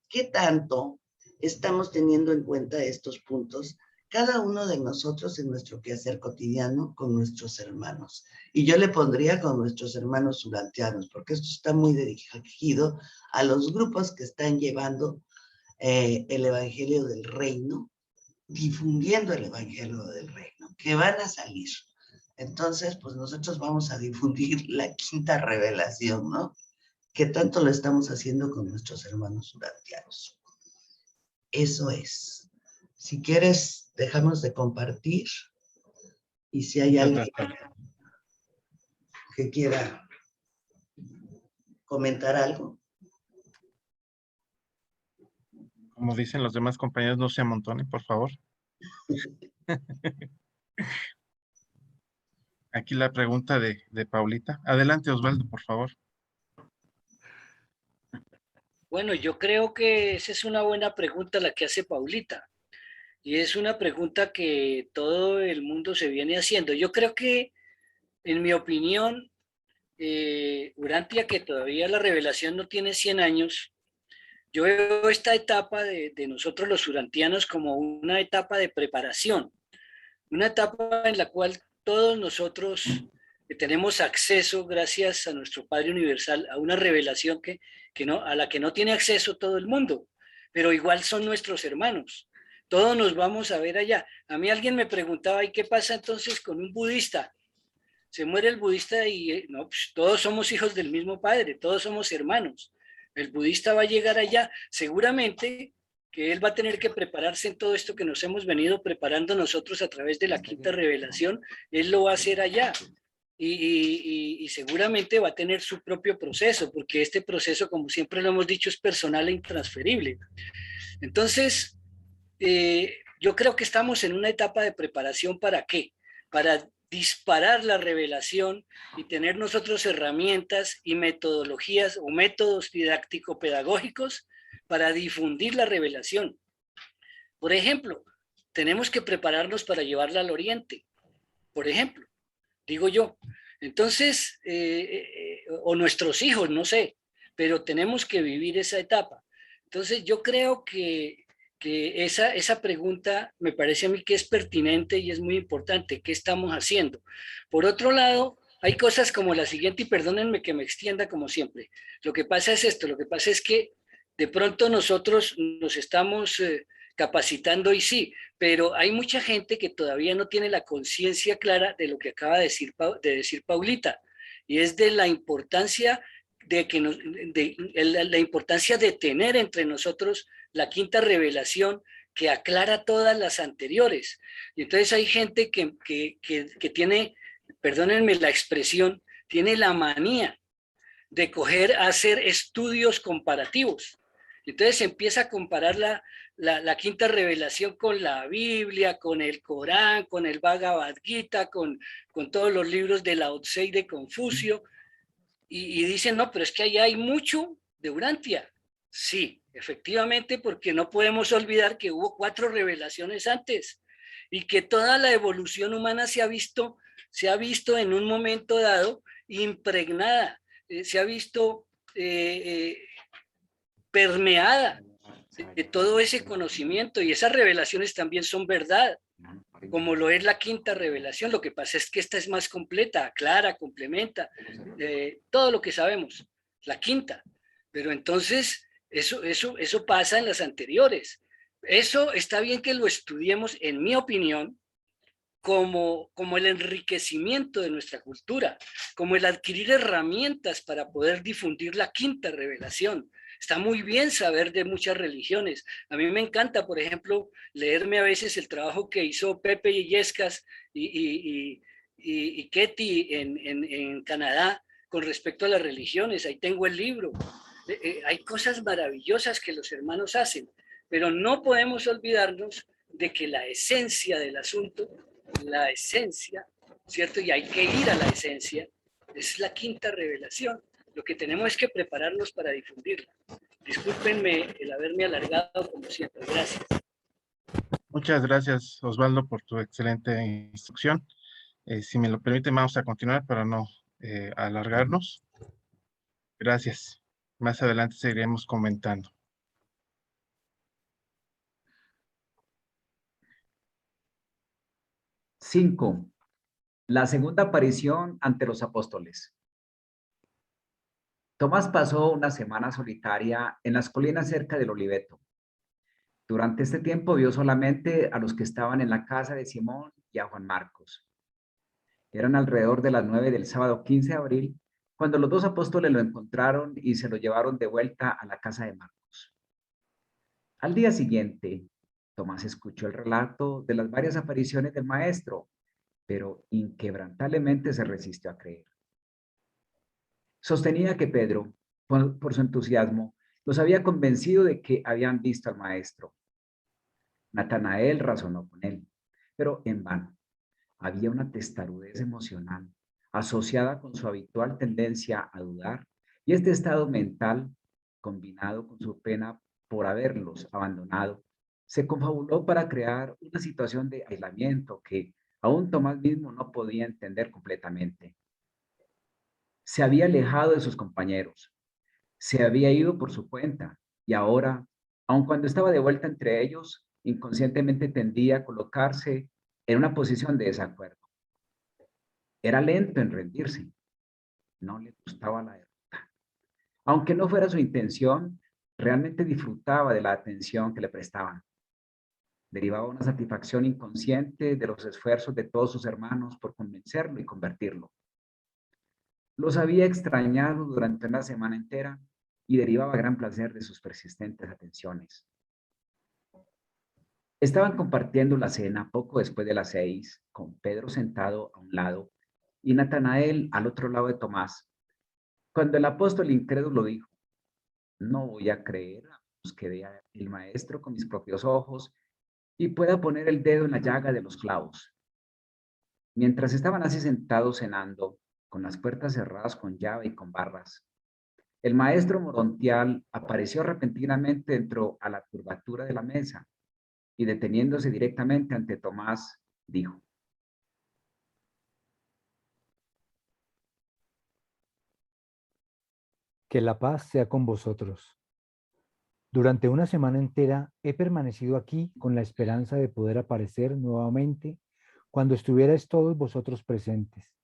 qué tanto estamos teniendo en cuenta estos puntos cada uno de nosotros en nuestro quehacer cotidiano con nuestros hermanos. Y yo le pondría con nuestros hermanos urantianos, porque esto está muy dirigido a los grupos que están llevando el Evangelio del Reino, difundiendo el Evangelio del Reino, que van a salir. Entonces, pues nosotros vamos a difundir la 5ª revelación, ¿no? Que tanto lo estamos haciendo con nuestros hermanos urantianos. Eso es. Si quieres, dejamos de compartir. Y si hay alguien que quiera comentar algo. Como dicen los demás compañeros, no se amontonen, por favor. Aquí la pregunta de Paulita. Adelante, Osvaldo, por favor. Bueno, yo creo que esa es una buena pregunta la que hace Paulita. Y es una pregunta que todo el mundo se viene haciendo. Yo creo que, en mi opinión, Urantia, que todavía la revelación no tiene 100 años, yo veo esta etapa de nosotros los urantianos como una etapa de preparación, una etapa en la cual todos nosotros tenemos acceso, gracias a nuestro Padre Universal, a una revelación a la que no tiene acceso todo el mundo, pero igual son nuestros hermanos. Todos nos vamos a ver allá. A mí alguien me preguntaba, ¿y qué pasa entonces con un budista? se muere el budista y no, pues, todos somos hijos del mismo padre, todos somos hermanos. El budista va a llegar allá, seguramente que él va a tener que prepararse en todo esto que nos hemos venido preparando nosotros a través de la quinta revelación, él lo va a hacer allá. Y seguramente va a tener su propio proceso, porque este proceso, como siempre lo hemos dicho, es personal e intransferible. Entonces, yo creo que estamos en una etapa de preparación. ¿Para qué? Para disparar la revelación y tener nosotros herramientas y metodologías o métodos didáctico-pedagógicos para difundir la revelación. Por ejemplo, tenemos que prepararnos para llevarla al Oriente, por ejemplo, digo yo. Entonces, o nuestros hijos, no sé, pero tenemos que vivir esa etapa. Entonces, yo creo que esa pregunta me parece a mí que es pertinente y es muy importante. ¿Qué estamos haciendo? Por otro lado, hay cosas como la siguiente, y perdónenme que me extienda como siempre. Lo que pasa es esto, lo que pasa es que de pronto nosotros nos estamos capacitando y sí, pero hay mucha gente que todavía no tiene la conciencia clara de lo que acaba de decir Paulita, y es de la importancia la importancia de tener entre nosotros la quinta revelación que aclara todas las anteriores. Y entonces hay gente que tiene, perdónenme la expresión, tiene la manía de hacer estudios comparativos. Entonces se empieza a comparar la quinta revelación con la Biblia, con el Corán, con el Bhagavad Gita, con todos los libros de Lao Tse y de Confucio, y dicen, no, pero es que allá hay mucho de Urantia. Sí, efectivamente, porque no podemos olvidar que hubo 4 revelaciones antes y que toda la evolución humana se ha visto en un momento dado impregnada, se ha visto permeada de todo ese conocimiento, y esas revelaciones también son verdad, como lo es la quinta revelación. Lo que pasa es que esta es más completa, aclara, complementa todo lo que sabemos, la quinta. Pero entonces eso pasa en las anteriores. Eso está bien que lo estudiemos, en mi opinión, como el enriquecimiento de nuestra cultura, como el adquirir herramientas para poder difundir la quinta revelación. Está muy bien saber de muchas religiones. A mí me encanta, por ejemplo, leerme a veces el trabajo que hizo Pepe Illescas y Ketty en Canadá con respecto a las religiones. Ahí tengo el libro. Hay cosas maravillosas que los hermanos hacen, pero no podemos olvidarnos de que la esencia del asunto, la esencia, ¿cierto? Y hay que ir a la esencia, es la quinta revelación. Lo que tenemos es que prepararnos para difundirla. Discúlpenme el haberme alargado como siempre. Gracias. Muchas gracias, Osvaldo, por tu excelente instrucción. Si me lo permite, vamos a continuar para no alargarnos. Gracias. Más adelante seguiremos comentando. Cinco. La segunda aparición ante los apóstoles. Tomás pasó una semana solitaria en las colinas cerca del Oliveto. Durante este tiempo vio solamente a los que estaban en la casa de Simón y a Juan Marcos. Eran alrededor de las 9 del sábado 15 de abril, cuando los 2 apóstoles lo encontraron y se lo llevaron de vuelta a la casa de Marcos. Al día siguiente, Tomás escuchó el relato de las varias apariciones del maestro, pero inquebrantablemente se resistió a creer. Sostenía que Pedro, por su entusiasmo, los había convencido de que habían visto al maestro. Natanael razonó con él, pero en vano. Había una testarudez emocional asociada con su habitual tendencia a dudar, y este estado mental, combinado con su pena por haberlos abandonado, se confabuló para crear una situación de aislamiento que aún Tomás mismo no podía entender completamente. Se había alejado de sus compañeros, se había ido por su cuenta, y ahora, aun cuando estaba de vuelta entre ellos, inconscientemente tendía a colocarse en una posición de desacuerdo. Era lento en rendirse, no le gustaba la derrota. Aunque no fuera su intención, realmente disfrutaba de la atención que le prestaban. derivaba una satisfacción inconsciente de los esfuerzos de todos sus hermanos por convencerlo y convertirlo. Los había extrañado durante una semana entera y derivaba gran placer de sus persistentes atenciones. Estaban compartiendo la cena poco después de las 6, con Pedro sentado a un lado y Natanael al otro lado de Tomás, cuando el apóstol incrédulo dijo: no voy a creer a menos que vea el maestro con mis propios ojos y pueda poner el dedo en la llaga de los clavos. Mientras estaban así sentados cenando, con las puertas cerradas con llave y con barras, el maestro morontial apareció repentinamente dentro a la curvatura de la mesa y, deteniéndose directamente ante Tomás, dijo: Que la paz sea con vosotros. Durante una semana entera he permanecido aquí con la esperanza de poder aparecer nuevamente cuando estuvierais todos vosotros presentes,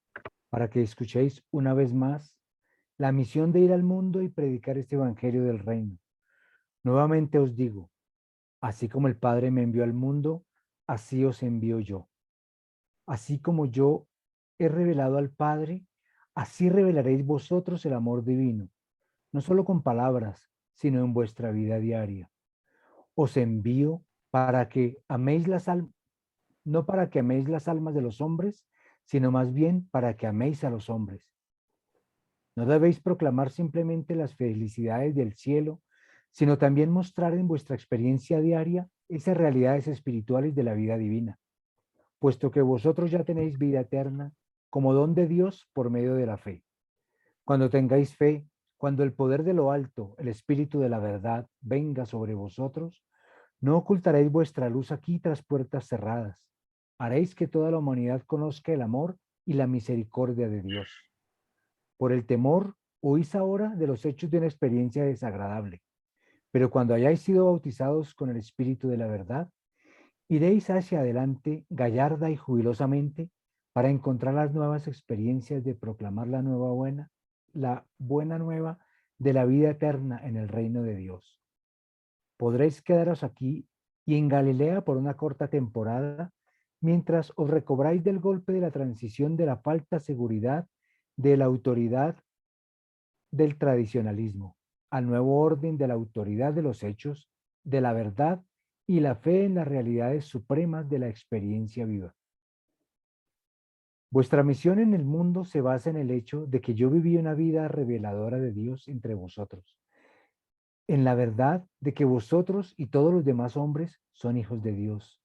para que escuchéis una vez más la misión de ir al mundo y predicar este evangelio del reino. Nuevamente os digo, así como el Padre me envió al mundo, así os envío yo. Así como yo he revelado al Padre, así revelaréis vosotros el amor divino, no solo con palabras, sino en vuestra vida diaria. Os envío para que améis no para que améis las almas de los hombres, sino más bien para que améis a los hombres. No debéis proclamar simplemente las felicidades del cielo, sino también mostrar en vuestra experiencia diaria esas realidades espirituales de la vida divina, puesto que vosotros ya tenéis vida eterna como don de Dios por medio de la fe. Cuando tengáis fe, cuando el poder de lo alto, el espíritu de la verdad, venga sobre vosotros, no ocultaréis vuestra luz aquí tras puertas cerradas. Haréis que toda la humanidad conozca el amor y la misericordia de Dios. Por el temor, huís ahora de los hechos de una experiencia desagradable, pero cuando hayáis sido bautizados con el espíritu de la verdad, iréis hacia adelante gallarda y jubilosamente para encontrar las nuevas experiencias de proclamar la buena nueva de la vida eterna en el reino de Dios. Podréis quedaros aquí y en Galilea por una corta temporada, mientras os recobráis del golpe de la transición de la falta de seguridad de la autoridad del tradicionalismo, al nuevo orden de la autoridad de los hechos, de la verdad y la fe en las realidades supremas de la experiencia viva. Vuestra misión en el mundo se basa en el hecho de que yo viví una vida reveladora de Dios entre vosotros, en la verdad de que vosotros y todos los demás hombres son hijos de Dios,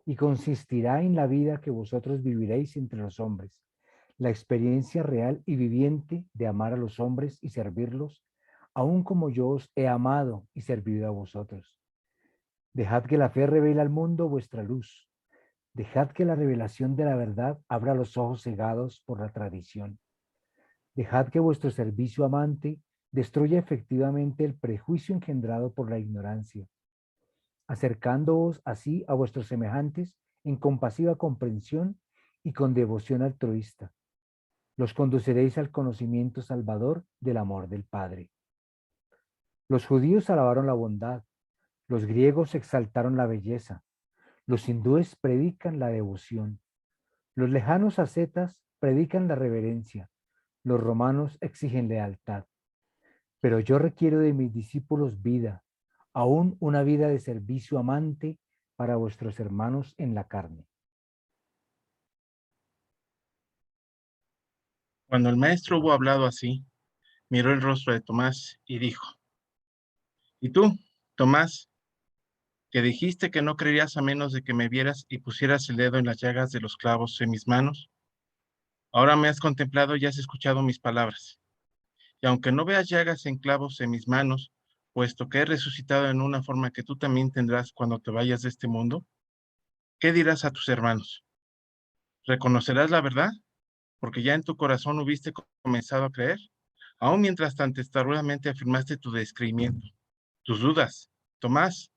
y consistirá en la vida que vosotros viviréis entre los hombres, la experiencia real y viviente de amar a los hombres y servirlos, aun como yo os he amado y servido a vosotros. Dejad que la fe revele al mundo vuestra luz. Dejad que la revelación de la verdad abra los ojos cegados por la tradición. Dejad que vuestro servicio amante destruya efectivamente el prejuicio engendrado por la ignorancia, acercándoos así a vuestros semejantes en compasiva comprensión y con devoción altruista. Los conduciréis al conocimiento salvador del amor del Padre. Los judíos alabaron la bondad, los griegos exaltaron la belleza, los hindúes predican la devoción, los lejanos ascetas predican la reverencia, los romanos exigen lealtad. Pero yo requiero de mis discípulos vida, aún una vida de servicio amante para vuestros hermanos en la carne. Cuando el maestro hubo hablado así, miró el rostro de Tomás y dijo: ¿Y tú, Tomás, que dijiste que no creerías a menos de que me vieras y pusieras el dedo en las llagas de los clavos en mis manos? Ahora me has contemplado y has escuchado mis palabras. Y aunque no veas llagas en clavos en mis manos, puesto que he resucitado en una forma que tú también tendrás cuando te vayas de este mundo, ¿qué dirás a tus hermanos? ¿Reconocerás la verdad? Porque ya en tu corazón hubiste comenzado a creer, aún mientras tan testarudamente afirmaste tu descreimiento. Tus dudas, Tomás,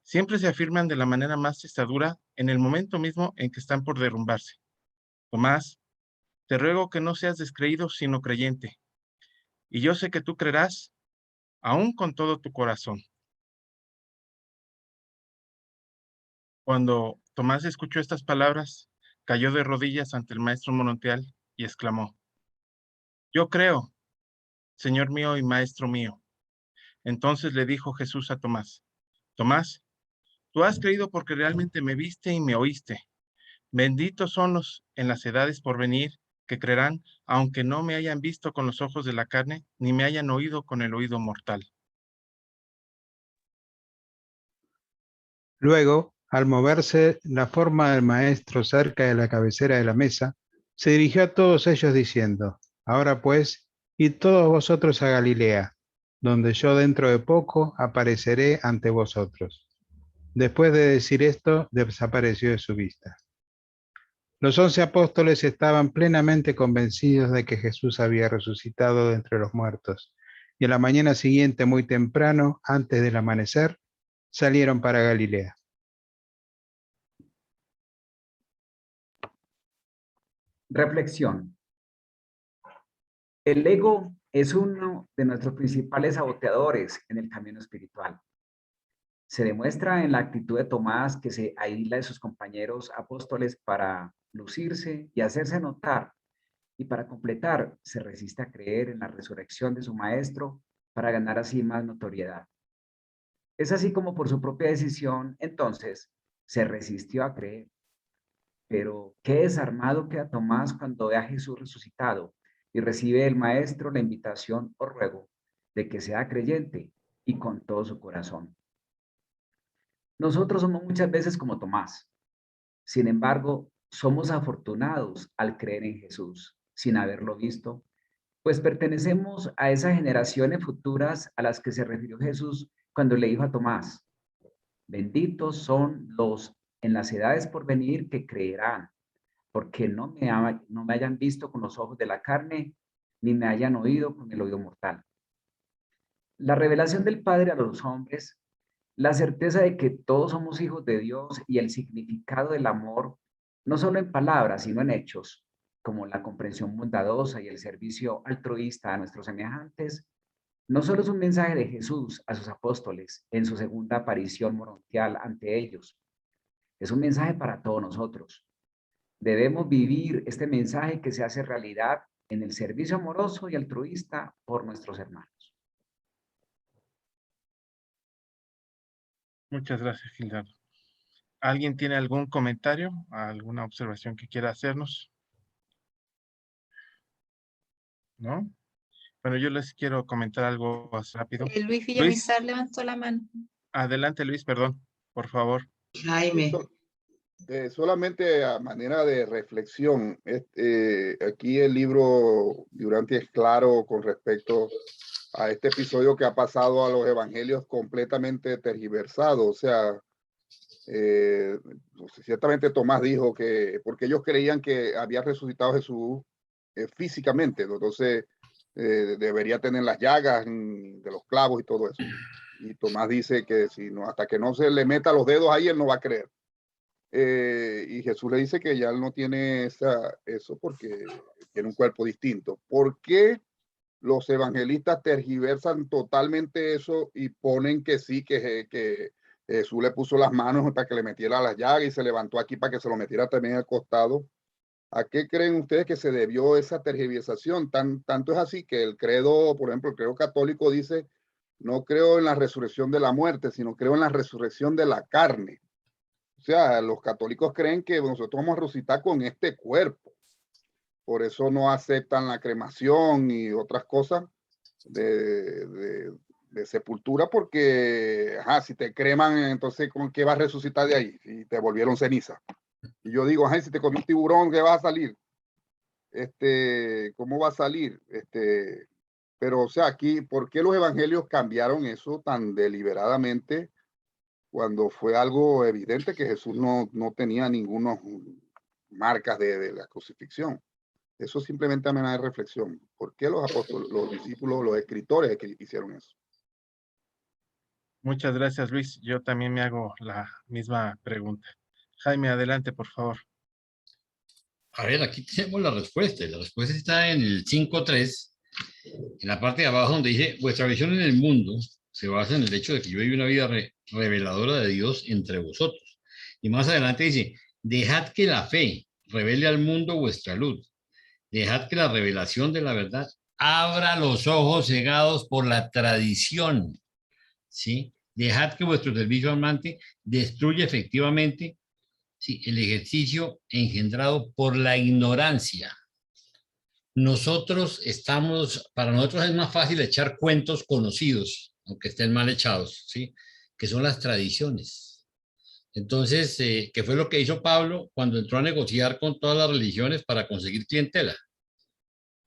siempre se afirman de la manera más testadura en el momento mismo en que están por derrumbarse. Tomás, te ruego que no seas descreído, sino creyente. Y yo sé que tú creerás, aún con todo tu corazón. Cuando Tomás escuchó estas palabras, cayó de rodillas ante el maestro manantial y exclamó: Yo creo, Señor mío y maestro mío. Entonces le dijo Jesús a Tomás: Tomás, tú has creído porque realmente me viste y me oíste. Benditos son los en las edades por venir que creerán, aunque no me hayan visto con los ojos de la carne, ni me hayan oído con el oído mortal. Luego, al moverse la forma del maestro cerca de la cabecera de la mesa, se dirigió a todos ellos diciendo: Ahora pues, id todos vosotros a Galilea, donde yo dentro de poco apareceré ante vosotros. Después de decir esto, desapareció de su vista. Los 11 apóstoles estaban plenamente convencidos de que Jesús había resucitado de entre los muertos, y a la mañana siguiente, muy temprano, antes del amanecer, salieron para Galilea. Reflexión. El ego es uno de nuestros principales saboteadores en el camino espiritual. Se demuestra en la actitud de Tomás, que se aísla de sus compañeros apóstoles para lucirse y hacerse notar, y para completar se resiste a creer en la resurrección de su maestro para ganar así más notoriedad. Es así como por su propia decisión, entonces, se resistió a creer. Pero qué desarmado queda Tomás cuando ve a Jesús resucitado y recibe del maestro la invitación o ruego de que sea creyente y con todo su corazón. Nosotros somos muchas veces como Tomás. Sin embargo, somos afortunados al creer en Jesús sin haberlo visto, pues pertenecemos a esas generaciones futuras a las que se refirió Jesús cuando le dijo a Tomás: benditos son los en las edades por venir que creerán, porque no me hayan visto con los ojos de la carne, ni me hayan oído con el oído mortal. La revelación del Padre a los hombres, la certeza de que todos somos hijos de Dios y el significado del amor, no solo en palabras, sino en hechos, como la comprensión bondadosa y el servicio altruista a nuestros semejantes, no solo es un mensaje de Jesús a sus apóstoles en su segunda aparición morontial ante ellos, es un mensaje para todos nosotros. Debemos vivir este mensaje que se hace realidad en el servicio amoroso y altruista por nuestros hermanos. Muchas gracias, Gildardo. ¿Alguien tiene algún comentario, alguna observación que quiera hacernos? ¿No? Bueno, yo les quiero comentar algo más rápido. Luis Villamizar levantó la mano. Adelante, Luis, perdón, por favor. Jaime. Solamente a manera de reflexión, aquí el libro Durante es claro con respecto a este episodio que ha pasado a los evangelios completamente tergiversado. O sea, ciertamente Tomás dijo que porque ellos creían que había resucitado Jesús físicamente, ¿no? Entonces debería tener las llagas de los clavos y todo eso. Y Tomás dice que si no, hasta que no se le meta los dedos ahí, él no va a creer. Y Jesús le dice que ya él no tiene eso porque tiene un cuerpo distinto. ¿Por qué los evangelistas tergiversan totalmente eso y ponen que sí, que Jesús le puso las manos hasta que le metiera las llagas y se levantó aquí para que se lo metiera también al costado? ¿A qué creen ustedes que se debió esa tergiversación? Tanto es así que el credo, por ejemplo, el credo católico dice: no creo en la resurrección de la muerte, sino creo en la resurrección de la carne. O sea, los católicos creen que nosotros vamos a resucitar con este cuerpo. Por eso no aceptan la cremación y otras cosas de sepultura, porque si te creman, entonces ¿con qué vas a resucitar de ahí? Si te volvieron ceniza. Y yo digo, si te comió un tiburón, ¿qué va a salir? ¿Cómo va a salir? Pero, o sea, aquí, ¿por qué los evangelios cambiaron eso tan deliberadamente cuando fue algo evidente que Jesús no tenía ninguna marcas de la crucifixión? Eso simplemente me da reflexión. ¿Por qué los apóstoles, los discípulos, los escritores hicieron eso? Muchas gracias, Luis. Yo también me hago la misma pregunta. Jaime, adelante, por favor. A ver, aquí tenemos la respuesta. La respuesta está en el 5.3, en la parte de abajo, donde dice: vuestra visión en el mundo se basa en el hecho de que yo vivo una vida reveladora de Dios entre vosotros. Y más adelante dice, dejad que la fe revele al mundo vuestra luz. Dejad que la revelación de la verdad abra los ojos cegados por la tradición, ¿sí? Dejad que vuestro servicio amante destruya efectivamente, ¿sí?, el ejercicio engendrado por la ignorancia. Para nosotros es más fácil echar cuentos conocidos, aunque estén mal echados, ¿sí?, que son las tradiciones. Entonces, ¿qué fue lo que hizo Pablo cuando entró a negociar con todas las religiones para conseguir clientela?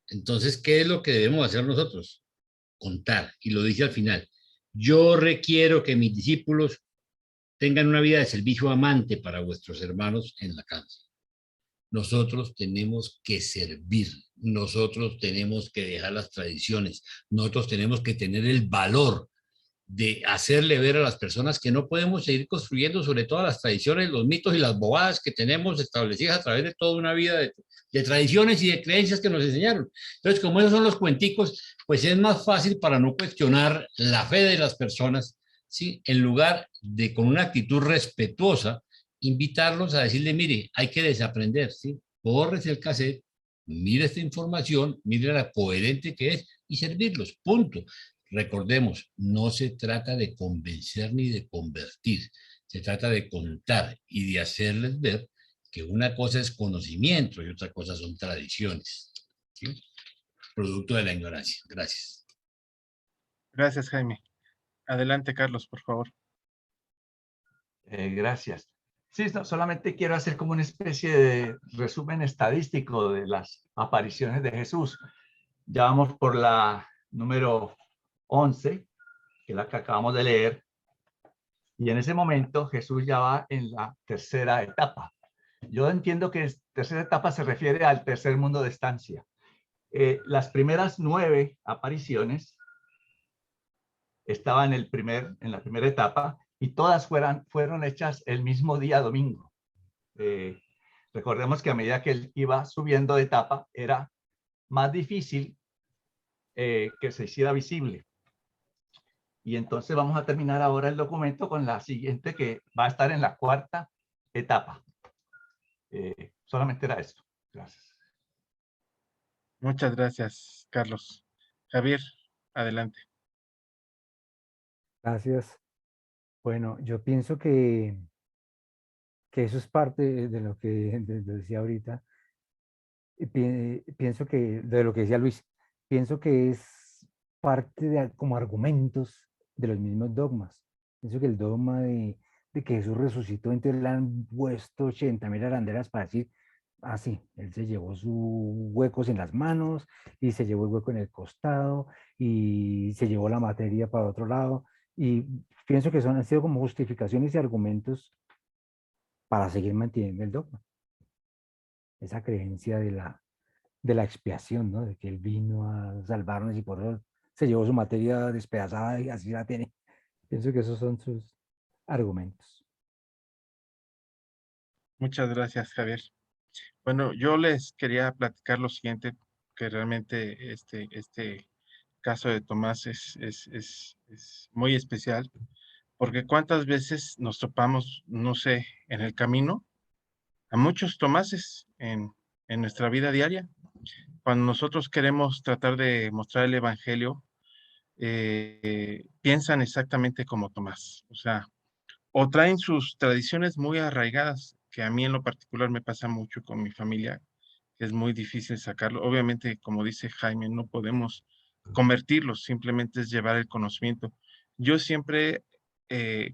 Entonces, ¿qué es lo que debemos hacer nosotros? Contar. Y lo dice al final. Yo requiero que mis discípulos tengan una vida de servicio amante para vuestros hermanos en la cárcel. Nosotros tenemos que servir. Nosotros tenemos que dejar las tradiciones. Nosotros tenemos que tener el valor de hacerle ver a las personas que no podemos seguir construyendo sobre todas las tradiciones, los mitos y las bobadas que tenemos establecidas a través de toda una vida de tradiciones y de creencias que nos enseñaron. Entonces, como esos son los cuenticos, pues es más fácil para no cuestionar la fe de las personas, ¿sí?, en lugar de, con una actitud respetuosa, invitarlos a decirle, mire, hay que desaprender, ¿sí? Bórrese el cassette, mire esta información, mire la coherente que es y servirlos, punto. Recordemos, no se trata de convencer ni de convertir, se trata de contar y de hacerles ver que una cosa es conocimiento y otra cosa son tradiciones, ¿sí?, producto de la ignorancia. Gracias. Gracias, Jaime. Adelante, Carlos, por favor. Gracias. Sí, solamente quiero hacer como una especie de resumen estadístico de las apariciones de Jesús. Ya vamos por la número 11, que es la que acabamos de leer, y en ese momento Jesús ya va en la tercera etapa. Yo entiendo que tercera etapa se refiere al tercer mundo de estancia. Las primeras 9 apariciones estaban en la primera etapa y todas fueron hechas el mismo día domingo. Recordemos que a medida que él iba subiendo de etapa era más difícil que se hiciera visible. Y entonces vamos a terminar ahora el documento con la siguiente, que va a estar en la cuarta etapa. Solamente era esto. Gracias. Muchas gracias, Carlos. Javier, adelante. Gracias. Bueno, yo pienso que eso es parte de lo que decía ahorita. Y pienso que, de lo que decía Luis, pienso que es parte de como argumentos de los mismos dogmas. Pienso que el dogma de que Jesús resucitó, entonces le han puesto 80.000 arandelas para decir, sí, él se llevó sus huecos en las manos y se llevó el hueco en el costado y se llevó la materia para otro lado. Y pienso que han sido como justificaciones y argumentos para seguir manteniendo el dogma. Esa creencia de la expiación, ¿no? De que él vino a salvarnos y por eso se llevó su materia despedazada y así la tiene. Pienso que esos son sus argumentos. Muchas gracias, Javier. Bueno, yo les quería platicar lo siguiente, que realmente este caso de Tomás es muy especial, porque cuántas veces nos topamos, no sé, en el camino, a muchos Tomases en nuestra vida diaria. Cuando nosotros queremos tratar de mostrar el Evangelio, piensan exactamente como Tomás, o sea, o traen sus tradiciones muy arraigadas, que a mí en lo particular me pasa mucho con mi familia, que es muy difícil sacarlo. Obviamente, como dice Jaime, no podemos convertirlos, simplemente es llevar el conocimiento. Yo siempre,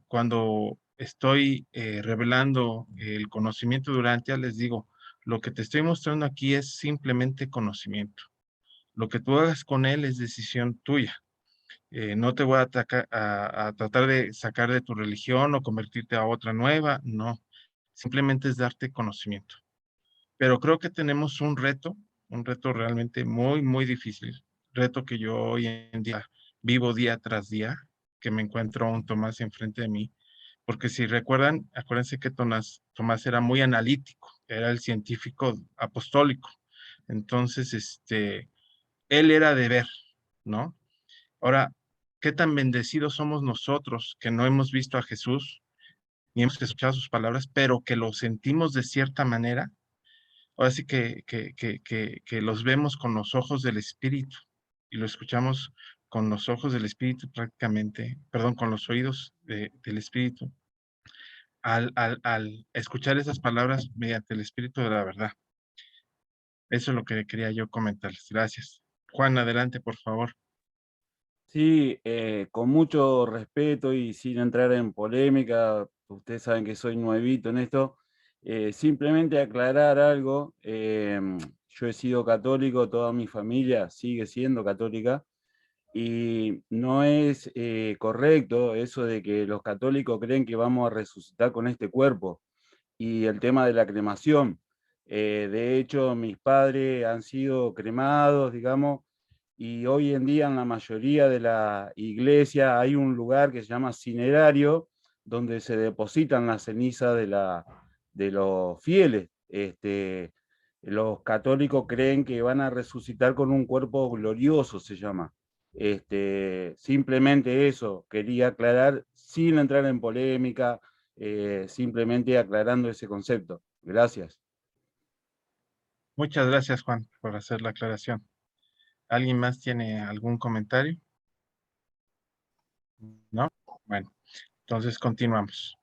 cuando estoy revelando el conocimiento durante, les digo, lo que te estoy mostrando aquí es simplemente conocimiento. Lo que tú hagas con él es decisión tuya. No te voy a tratar de sacar de tu religión o convertirte a otra nueva, no. Simplemente es darte conocimiento. Pero creo que tenemos un reto realmente muy, muy difícil. Reto que yo hoy en día vivo día tras día, que me encuentro a un Tomás enfrente de mí. Porque si recuerdan, acuérdense que Tomás era muy analítico, era el científico apostólico. Entonces, él era de ver, ¿no? Ahora, ¿qué tan bendecidos somos nosotros que no hemos visto a Jesús, ni hemos escuchado sus palabras, pero que lo sentimos de cierta manera. Ahora sí que los vemos con los ojos del Espíritu y lo escuchamos con los ojos del Espíritu prácticamente, perdón, con los oídos del Espíritu, al escuchar esas palabras mediante el Espíritu de la verdad. Eso es lo que quería yo comentarles. Gracias. Juan, adelante, por favor. Sí, con mucho respeto y sin entrar en polémica, ustedes saben que soy nuevito en esto, simplemente aclarar algo. Yo he sido católico, toda mi familia sigue siendo católica, y no es correcto eso de que los católicos creen que vamos a resucitar con este cuerpo, y el tema de la cremación. De hecho, mis padres han sido cremados, digamos, y hoy en día en la mayoría de la iglesia hay un lugar que se llama cinerario, donde se depositan las cenizas de los fieles. Los católicos creen que van a resucitar con un cuerpo glorioso, se llama. Simplemente eso, quería aclarar sin entrar en polémica, simplemente aclarando ese concepto. Gracias. Muchas gracias, Juan, por hacer la aclaración. ¿Alguien más tiene algún comentario? ¿No? Bueno, entonces continuamos.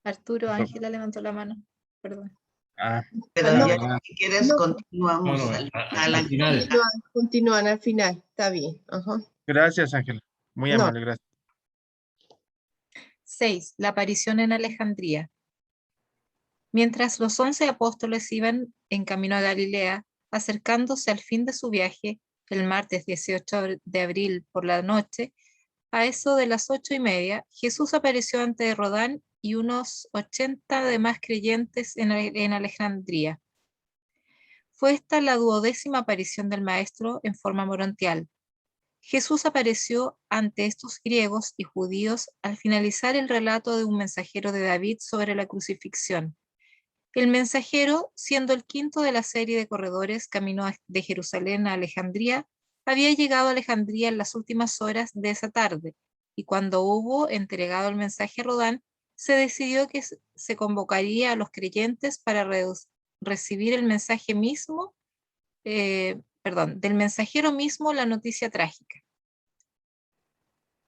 Arturo, Ángela levantó la mano. Perdón. Pero No, ya, si quieres, no. continuamos al final. Continúan al final, está bien. Ajá. Gracias, Ángela. Muy No. amable, gracias. 6. La aparición en Alejandría. Mientras los 11 apóstoles iban en camino a Galilea, acercándose al fin de su viaje, el martes 18 de abril por la noche, a eso de las 8:30, Jesús apareció ante Rodán y unos 80 demás creyentes en Alejandría. Fue esta la 12ª aparición del Maestro en forma morontial. Jesús apareció ante estos griegos y judíos al finalizar el relato de un mensajero de David sobre la crucifixión. El mensajero, siendo el quinto de la serie de corredores camino de Jerusalén a Alejandría, había llegado a Alejandría en las últimas horas de esa tarde, y cuando hubo entregado el mensaje a Rodán, se decidió que se convocaría a los creyentes para recibir el mensaje mismo, del mensajero mismo la noticia trágica.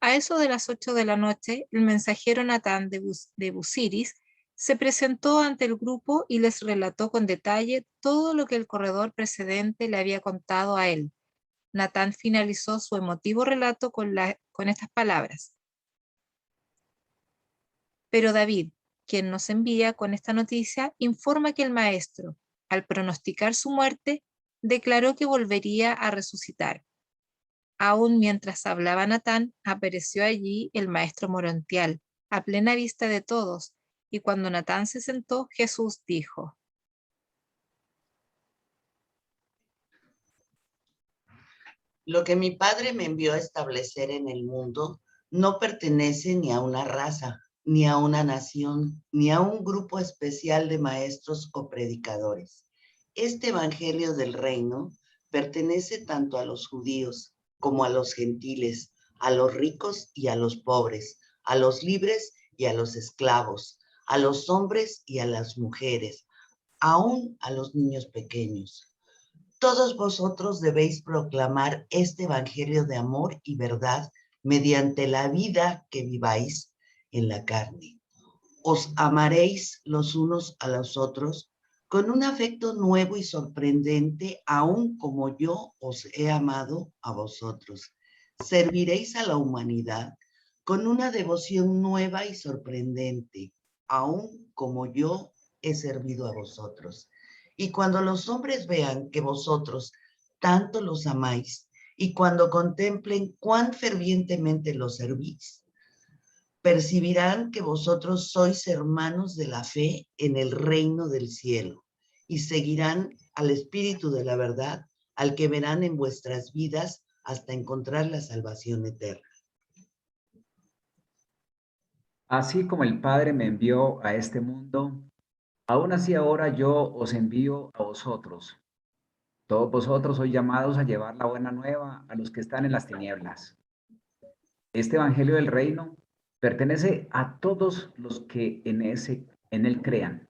A eso de las 8 de la noche, el mensajero Natán de Busiris se presentó ante el grupo y les relató con detalle todo lo que el corredor precedente le había contado a él. Natán finalizó su emotivo relato con estas palabras. Pero David, quien nos envía con esta noticia, informa que el maestro, al pronosticar su muerte, declaró que volvería a resucitar. Aún mientras hablaba Natán, apareció allí el maestro morontial, a plena vista de todos, y cuando Natán se sentó, Jesús dijo: Lo que mi Padre me envió a establecer en el mundo no pertenece ni a una raza, ni a una nación, ni a un grupo especial de maestros o predicadores. Este evangelio del reino pertenece tanto a los judíos como a los gentiles, a los ricos y a los pobres, a los libres y a los esclavos, a los hombres y a las mujeres, aún a los niños pequeños. Todos vosotros debéis proclamar este evangelio de amor y verdad mediante la vida que viváis en la carne. Os amaréis los unos a los otros con un afecto nuevo y sorprendente, aun como yo os he amado a vosotros. Serviréis a la humanidad con una devoción nueva y sorprendente, aun como yo he servido a vosotros. Y cuando los hombres vean que vosotros tanto los amáis, y cuando contemplen cuán fervientemente los servís, percibirán que vosotros sois hermanos de la fe en el reino del cielo, y seguirán al Espíritu de la verdad, al que verán en vuestras vidas hasta encontrar la salvación eterna. Así como el Padre me envió a este mundo, aún así ahora yo os envío a vosotros. Todos vosotros sois llamados a llevar la buena nueva a los que están en las tinieblas. Este evangelio del reino pertenece a todos los que en él crean.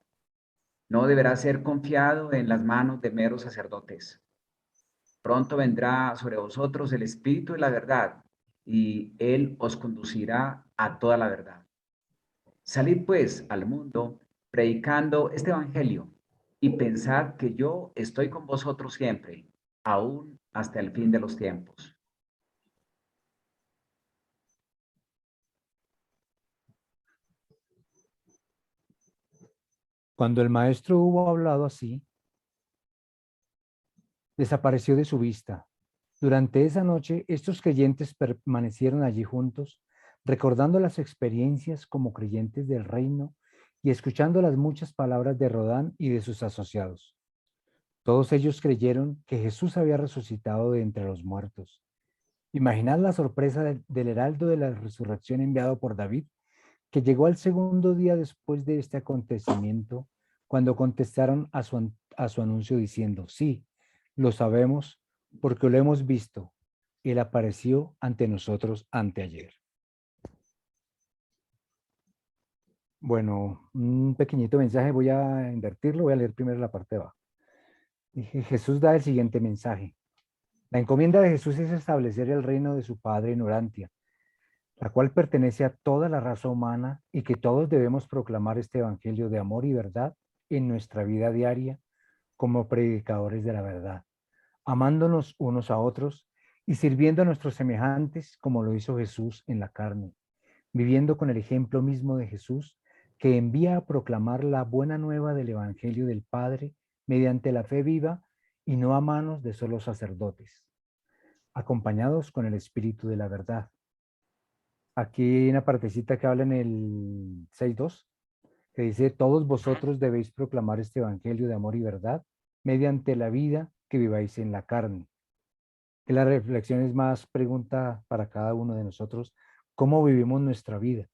No deberá ser confiado en las manos de meros sacerdotes. Pronto vendrá sobre vosotros el Espíritu de la verdad, y Él os conducirá a toda la verdad. Salid pues al mundo predicando este evangelio, y pensad que yo estoy con vosotros siempre, aún hasta el fin de los tiempos. Cuando el maestro hubo hablado así, desapareció de su vista. Durante esa noche, estos creyentes permanecieron allí juntos, recordando las experiencias como creyentes del reino y escuchando las muchas palabras de Rodán y de sus asociados. Todos ellos creyeron que Jesús había resucitado de entre los muertos. Imaginad la sorpresa del heraldo de la resurrección enviado por David, que llegó al segundo día después de este acontecimiento, cuando contestaron a su anuncio diciendo: sí, lo sabemos porque lo hemos visto. Él apareció ante nosotros anteayer. Bueno, un pequeñito mensaje, voy a invertirlo, voy a leer primero la parte de abajo. Jesús da el siguiente mensaje. La encomienda de Jesús es establecer el reino de su Padre en Orantia, la cual pertenece a toda la raza humana, y que todos debemos proclamar este evangelio de amor y verdad en nuestra vida diaria como predicadores de la verdad, amándonos unos a otros y sirviendo a nuestros semejantes como lo hizo Jesús en la carne, viviendo con el ejemplo mismo de Jesús, que envía a proclamar la buena nueva del evangelio del Padre mediante la fe viva y no a manos de solo sacerdotes, acompañados con el Espíritu de la verdad. Aquí hay una partecita que habla en el 6.2, que dice: todos vosotros debéis proclamar este evangelio de amor y verdad mediante la vida que viváis en la carne. Que la reflexión es más pregunta para cada uno de nosotros: ¿cómo vivimos nuestra vida?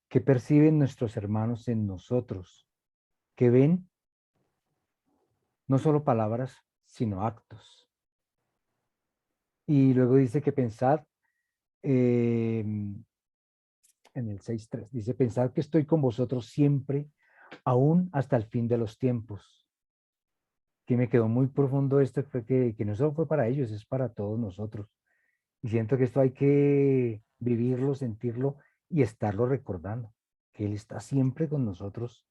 ¿Qué perciben nuestros hermanos en nosotros? ¿Qué ven? No solo palabras, sino actos. Y luego dice que pensad, en el 6.3, dice: pensad que estoy con vosotros siempre, aún hasta el fin de los tiempos. Que me quedó muy profundo esto, fue que no solo fue para ellos, es para todos nosotros. Y siento que esto hay que vivirlo, sentirlo y estarlo recordando, que Él está siempre con nosotros.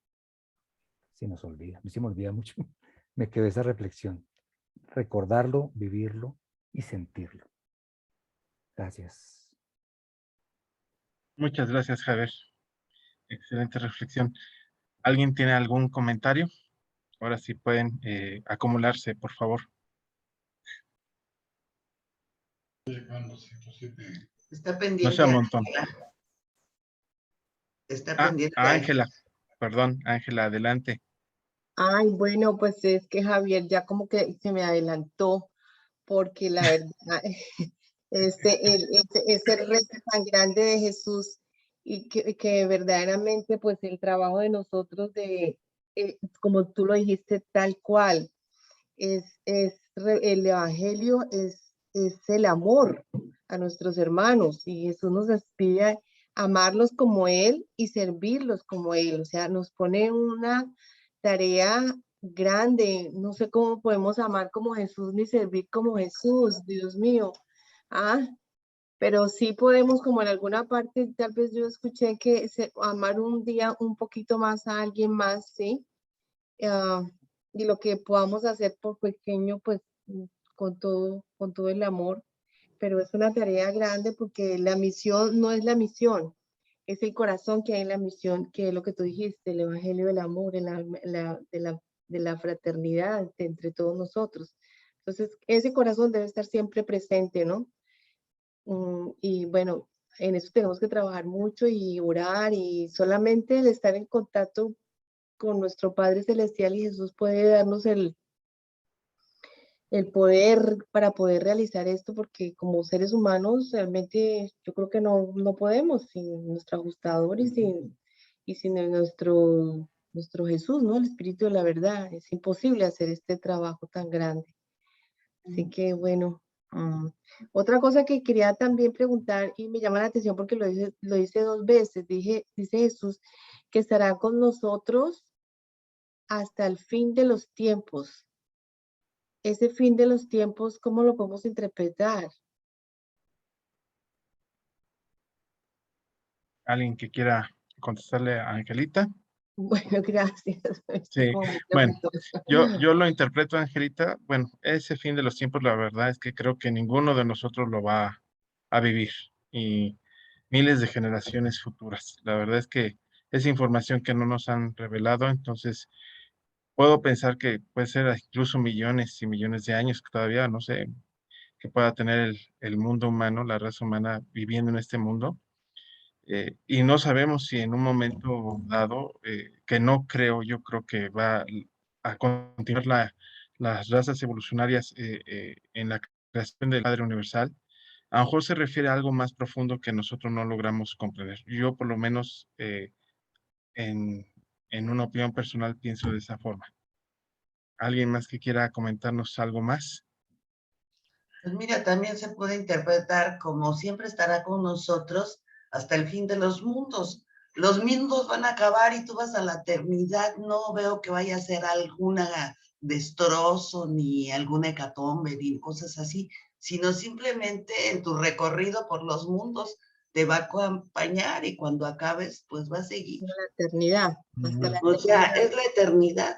Se nos olvida, a mí se me olvida mucho. Me quedó esa reflexión. Recordarlo, vivirlo y sentirlo. Gracias. Muchas gracias, Javier. Excelente reflexión. ¿Alguien tiene algún comentario? Ahora sí pueden acumularse, por favor. Está No pendiente. sea un montón. Está pendiente. Ángela. Perdón, Ángela, adelante. Ay, bueno, pues es que Javier ya como que se me adelantó, porque la verdad, ese reto tan grande de Jesús, y que verdaderamente pues el trabajo de nosotros como tú lo dijiste, tal cual, el evangelio es el amor a nuestros hermanos, y Jesús nos pide a amarlos como Él y servirlos como Él. O sea, nos pone una tarea grande. No sé cómo podemos amar como Jesús ni servir como Jesús, Dios mío. Pero sí podemos, como en alguna parte, tal vez yo escuché que amar un día un poquito más a alguien más, ¿sí? Y lo que podamos hacer por pequeño, pues con todo el amor. Pero es una tarea grande, porque la misión no es la misión, es el corazón que hay en la misión, que es lo que tú dijiste, el evangelio del amor, de la fraternidad entre todos nosotros. Entonces, ese corazón debe estar siempre presente, ¿no? Y bueno, en eso tenemos que trabajar mucho y orar, y solamente el estar en contacto con nuestro Padre Celestial y Jesús puede darnos el poder para poder realizar esto, porque como seres humanos realmente yo creo que no podemos sin nuestro ajustador y sin nuestro Jesús, ¿no? El Espíritu de la verdad. Es imposible hacer este trabajo tan grande. Así que bueno. Otra cosa que quería también preguntar y me llama la atención porque lo dice 2 veces, dice Jesús que estará con nosotros hasta el fin de los tiempos. Ese fin de los tiempos, ¿cómo lo podemos interpretar? ¿Alguien que quiera contestarle a Angelita? Bueno, gracias. Sí, Como muy bueno, preguntosa. yo lo interpreto, Angelita. Bueno, ese fin de los tiempos, la verdad es que creo que ninguno de nosotros lo va a vivir y miles de generaciones futuras. La verdad es que es información que no nos han revelado, entonces puedo pensar que puede ser incluso millones y millones de años que todavía, no sé, que pueda tener el mundo humano, la raza humana viviendo en este mundo. Y no sabemos si en un momento dado, que no creo, yo creo que va a continuar las razas evolucionarias en la creación del Padre Universal. A lo mejor se refiere a algo más profundo que nosotros no logramos comprender. Yo por lo menos en, en una opinión personal pienso de esa forma. ¿Alguien más que quiera comentarnos algo más? Pues mira, también se puede interpretar como siempre estará con nosotros hasta el fin de los mundos. Los mundos van a acabar y tú vas a la eternidad. No veo que vaya a ser alguna destrozo ni alguna hecatombe ni cosas así, sino simplemente en tu recorrido por los mundos te va a acompañar y cuando acabes, pues va a seguir. La eternidad. Hasta la O sea, eternidad. es la eternidad.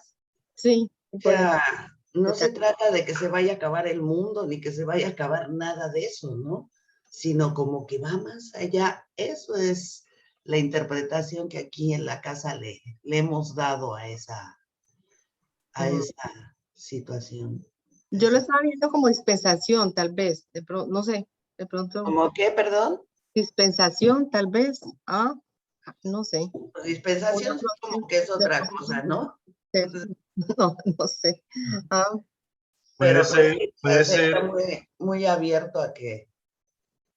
Sí, O por eso. sea, no se trata de que se vaya a acabar el mundo, ni que se vaya a acabar nada de eso, ¿no? Sino como que va más allá. Eso es la interpretación que aquí en la casa le hemos dado a esa situación. Yo lo estaba viendo como dispensación, tal vez. De pronto, no sé, de pronto. ¿Cómo qué, perdón? Dispensación, tal vez. No sé. Dispensación como que es otra cosa, ¿no? No, no sé. Pero puede pues, ser. está muy, muy abierto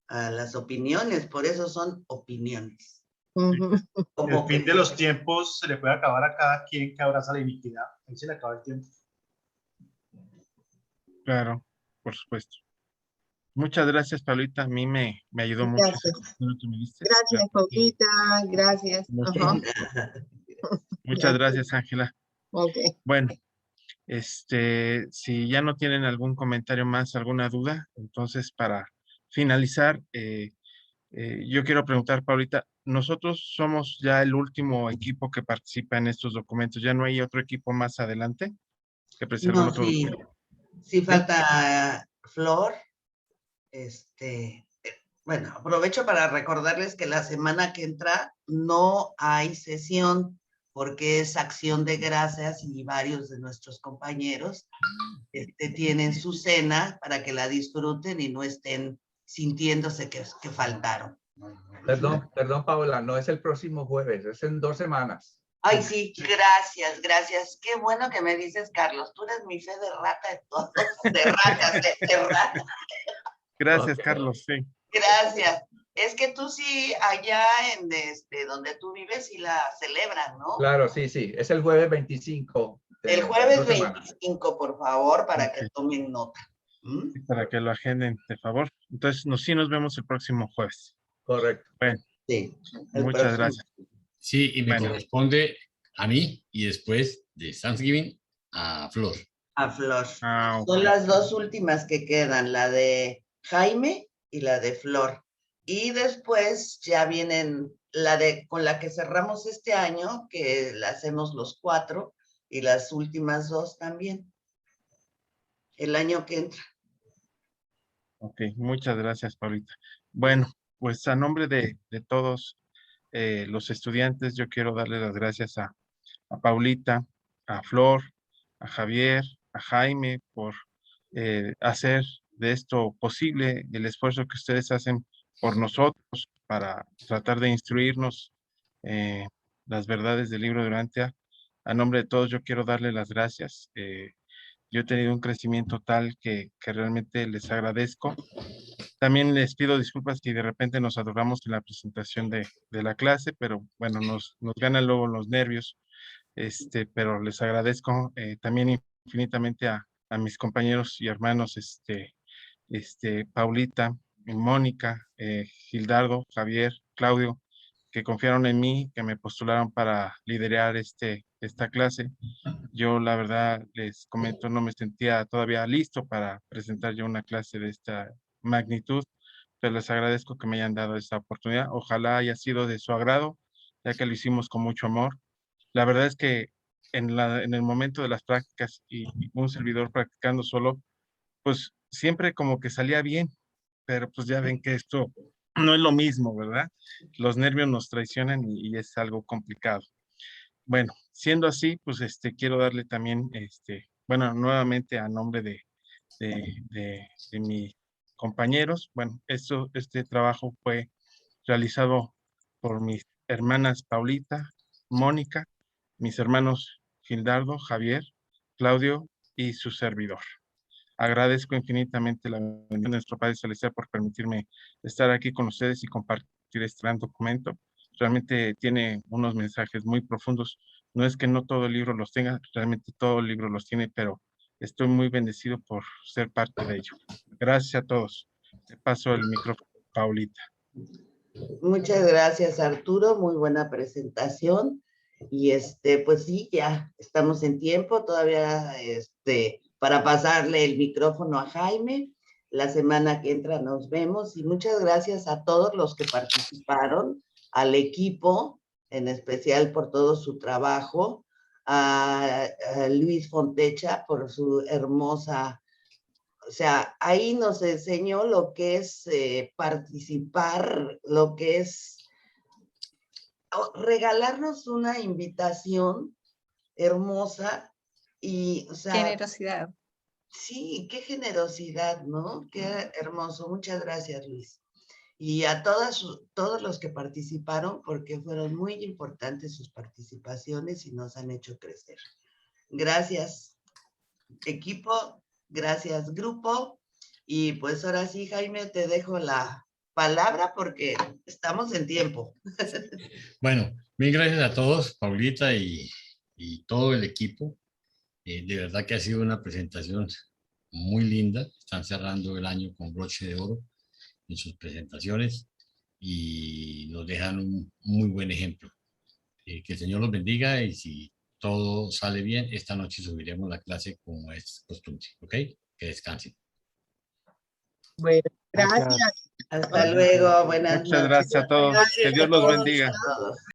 a las opiniones, por eso son opiniones. El fin de los tiempos se le puede acabar a cada quien que abraza la iniquidad. Ahí se le acaba el tiempo. Claro, por supuesto. Muchas gracias, Paulita. A mí me ayudó mucho. Gracias. Lo que me diste. Gracias, Paulita. Gracias. Muchas gracias, Ángela. Ok. Bueno, si ya no tienen algún comentario más, alguna duda, entonces para finalizar, yo quiero preguntar, Paulita, nosotros somos ya el último equipo que participa en estos documentos. ¿Ya no hay otro equipo más adelante que presente algún otro documento? Sí falta Flor. Bueno, aprovecho para recordarles que la semana que entra no hay sesión porque es Acción de Gracias y varios de nuestros compañeros tienen su cena para que la disfruten y no estén sintiéndose que faltaron. Perdón, Paola, no es el próximo jueves, es en 2 semanas. Ay, sí, gracias, gracias. Qué bueno que me dices, Carlos. Tú eres mi fe de rata de todos, de ratas, de rata. Gracias, Carlos, sí. Gracias. Es que tú sí, allá en donde tú vives, sí la celebran, ¿no? Claro, sí, es el jueves 25. El jueves 25, por favor, para que tomen nota. Para que lo agenden, de favor. Entonces, sí nos vemos el próximo jueves. Correcto. Bueno, sí, muchas gracias. Sí, y me corresponde a mí y después de Thanksgiving a Flor. A Flor. Okay. Son las 2 últimas que quedan, la de Jaime y la de Flor. Y después ya vienen con la que cerramos este año, que la hacemos los 4, y las últimas 2 también. El año que entra. Ok, muchas gracias, Paulita. Bueno, pues a nombre de todos los estudiantes, yo quiero darle las gracias a Paulita, a Flor, a Javier, a Jaime, por hacer de esto posible, el esfuerzo que ustedes hacen por nosotros para tratar de instruirnos las verdades del libro de Urantia. A nombre de todos, yo quiero darle las gracias. Yo he tenido un crecimiento tal que realmente les agradezco. También les pido disculpas si de repente nos adoramos en la presentación de la clase, pero bueno, nos ganan luego los nervios. Pero les agradezco también infinitamente a a mis compañeros y hermanos, Paulita, Mónica, Gildardo, Javier, Claudio, que confiaron en mí, que me postularon para liderar esta clase. Yo, la verdad, les comento, no me sentía todavía listo para presentar yo una clase de esta magnitud, pero les agradezco que me hayan dado esta oportunidad. Ojalá haya sido de su agrado, ya que lo hicimos con mucho amor. La verdad es que en el momento de las prácticas y un servidor practicando solo, pues siempre como que salía bien, pero pues ya ven que esto no es lo mismo, ¿verdad? Los nervios nos traicionan y es algo complicado. Bueno, siendo así, pues quiero darle también, bueno, nuevamente a nombre de mis compañeros, bueno, este trabajo fue realizado por mis hermanas Paulita, Mónica, mis hermanos Gildardo, Javier, Claudio y su servidor. Agradezco infinitamente la bendición de nuestro Padre Celestial por permitirme estar aquí con ustedes y compartir este gran documento. Realmente tiene unos mensajes muy profundos. No es que no todo el libro los tenga, realmente todo el libro los tiene, pero estoy muy bendecido por ser parte de ello. Gracias a todos. Te paso el micrófono, Paulita. Muchas gracias, Arturo. Muy buena presentación. Y pues sí, ya estamos en tiempo todavía para pasarle el micrófono a Jaime. La semana que entra nos vemos y muchas gracias a todos los que participaron, al equipo, en especial por todo su trabajo, a Luis Fontecha por su hermosa. O sea, ahí nos enseñó lo que es participar, lo que es regalarnos una invitación hermosa y, o sea, Generosidad. sí, qué generosidad, ¿no? Qué hermoso. Muchas gracias, Luis. Y a todos los que participaron, porque fueron muy importantes sus participaciones y nos han hecho crecer. Gracias, equipo. Gracias, grupo. Y pues ahora sí, Jaime, te dejo la palabra porque estamos en tiempo. Bueno, bien, gracias a todos, Paulita y todo el equipo. De verdad que ha sido una presentación muy linda. Están cerrando el año con broche de oro en sus presentaciones y nos dejan un muy buen ejemplo. Que el Señor los bendiga y si todo sale bien, esta noche subiremos la clase como es costumbre, ¿ok? Que descansen. Bueno, Gracias. gracias. Hasta luego, buenas Muchas noches. gracias a todos. Que Dios los bendiga. A todos.